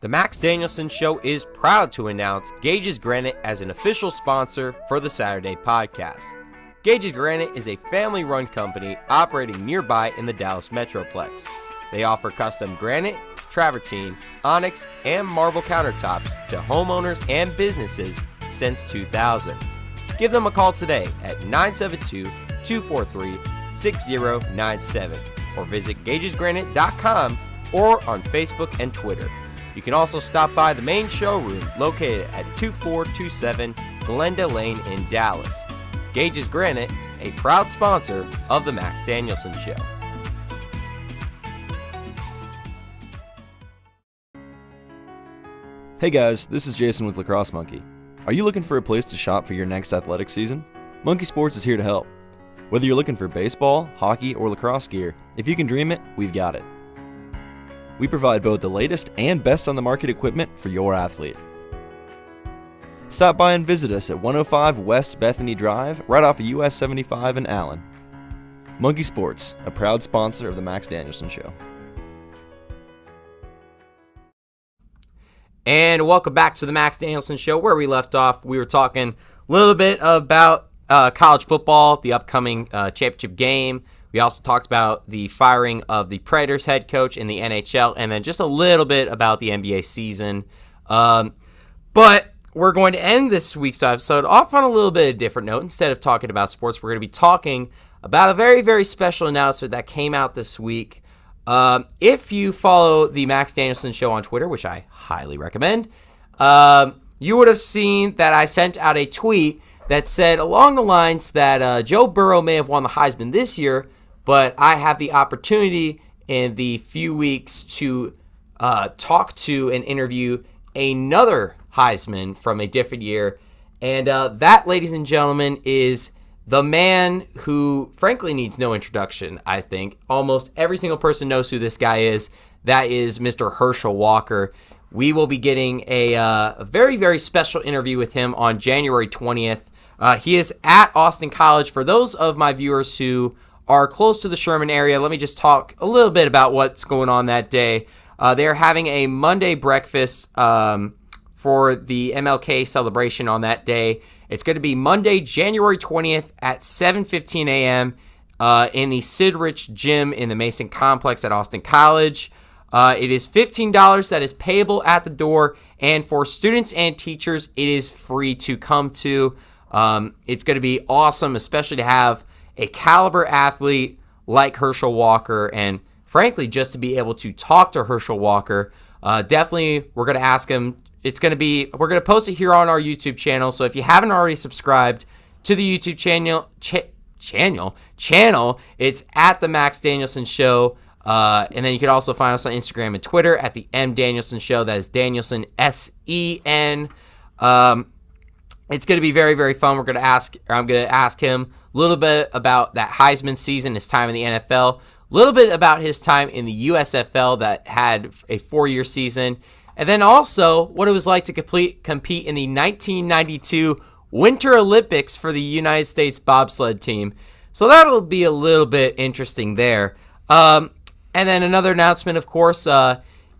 The Max Danielsen Show is proud to announce Gage's Granite as an official sponsor for the Saturday podcast. Gage's Granite is a family-run company operating nearby in the Dallas Metroplex. They offer custom granite, travertine, onyx, and marble countertops to homeowners and businesses since 2000. Give them a call today at 972-243-6097 or visit gagesgranite.com or on Facebook and Twitter. You can also stop by the main showroom located at 2427 Glenda Lane in Dallas. Gage's Granite, a proud sponsor of the Max Danielsen Show. Hey guys, this is Jason with Lacrosse Monkey. Are you looking for a place to shop for your next athletic season? Monkey Sports is here to help. Whether you're looking for baseball, hockey, or lacrosse gear, if you can dream it, we've got it. We provide both the latest and best on the market equipment for your athlete. Stop by and visit us at 105 West Bethany Drive, right off of US 75 in Allen. Monkey Sports, a proud sponsor of the Max Danielsen Show. And welcome back to the Max Danielsen Show. Where we left off, we were talking a little bit about college football, the upcoming championship game. We also talked about the firing of the Predators head coach in the NHL, and then just a little bit about the NBA season. But we're going to end this week's episode off on a little bit of a different note. Instead of talking about sports, we're going to be talking about a very, very special announcement that came out this week. If you follow the Max Danielsen Show on Twitter, which I highly recommend, you would have seen that I sent out a tweet that said along the lines that Joe Burrow may have won the Heisman this year, but I have the opportunity in the few weeks to talk to and interview another Heisman from a different year. And that, ladies and gentlemen, is the man who, frankly, needs no introduction, I think. Almost every single person knows who this guy is. That is Mr. Herschel Walker. We will be getting a very, very special interview with him on January 20th. He is at Austin College. For those of my viewers who are close to the Sherman area, let me just talk a little bit about what's going on that day. They're having a Monday breakfast for the MLK celebration on that day. It's going to be Monday, January 20th at 7:15 a.m. In the Sid Rich Gym in the Mason Complex at Austin College. It is $15 that is payable at the door, and for students and teachers, it is free to come to. It's going to be awesome, especially to have a caliber athlete like Herschel Walker, and frankly, just to be able to talk to Herschel Walker. Definitely, we're going to ask him. We're going to post it here on our YouTube channel. So if you haven't already subscribed to the YouTube channel, it's at the Max Danielsen Show. And then you can also find us on Instagram and Twitter at the M Danielsen Show. That is Danielsen, S-E-N. It's going to be very, very fun. I'm going to ask him a little bit about that Heisman season, his time in the NFL, a little bit about his time in the USFL that had a 4-year season, and then also what it was like to compete in the 1992 Winter Olympics for the United States bobsled team. So that'll be a little bit interesting there. And then another announcement, of course,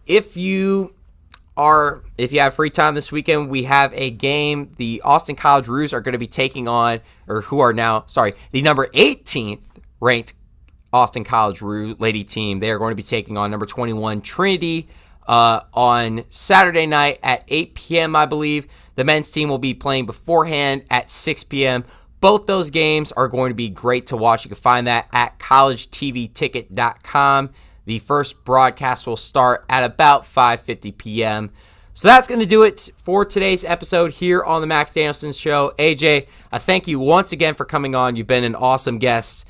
if you have free time this weekend, we have a game. The Austin College Roos are going to be taking on, the number 18th ranked Austin College Roo lady team. They are going to be taking on number 21 Trinity on Saturday night at 8 p.m., I believe. The men's team will be playing beforehand at 6 p.m. Both those games are going to be great to watch. You can find that at collegetvticket.com. The first broadcast will start at about 5:50 p.m. So that's going to do it for today's episode here on the Max Danielsen Show. AJ, I thank you once again for coming on. You've been an awesome guest.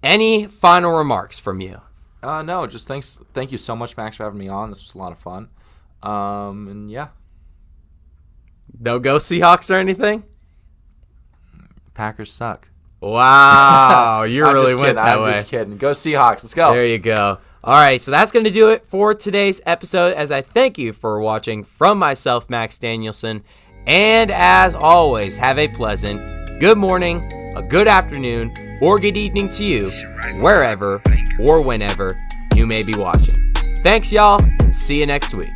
Any final remarks from you? No, just thanks. Thank you so much, Max, for having me on. This was a lot of fun. And yeah. No go Seahawks or anything? Packers suck. Wow, you really went that way. I'm just kidding. Go Seahawks. Let's go. There you go. All right, so that's going to do it for today's episode, as I thank you for watching from myself, Max Danielsen. And as always, have a pleasant good morning, a good afternoon, or good evening to you, wherever or whenever you may be watching. Thanks, y'all, and see you next week.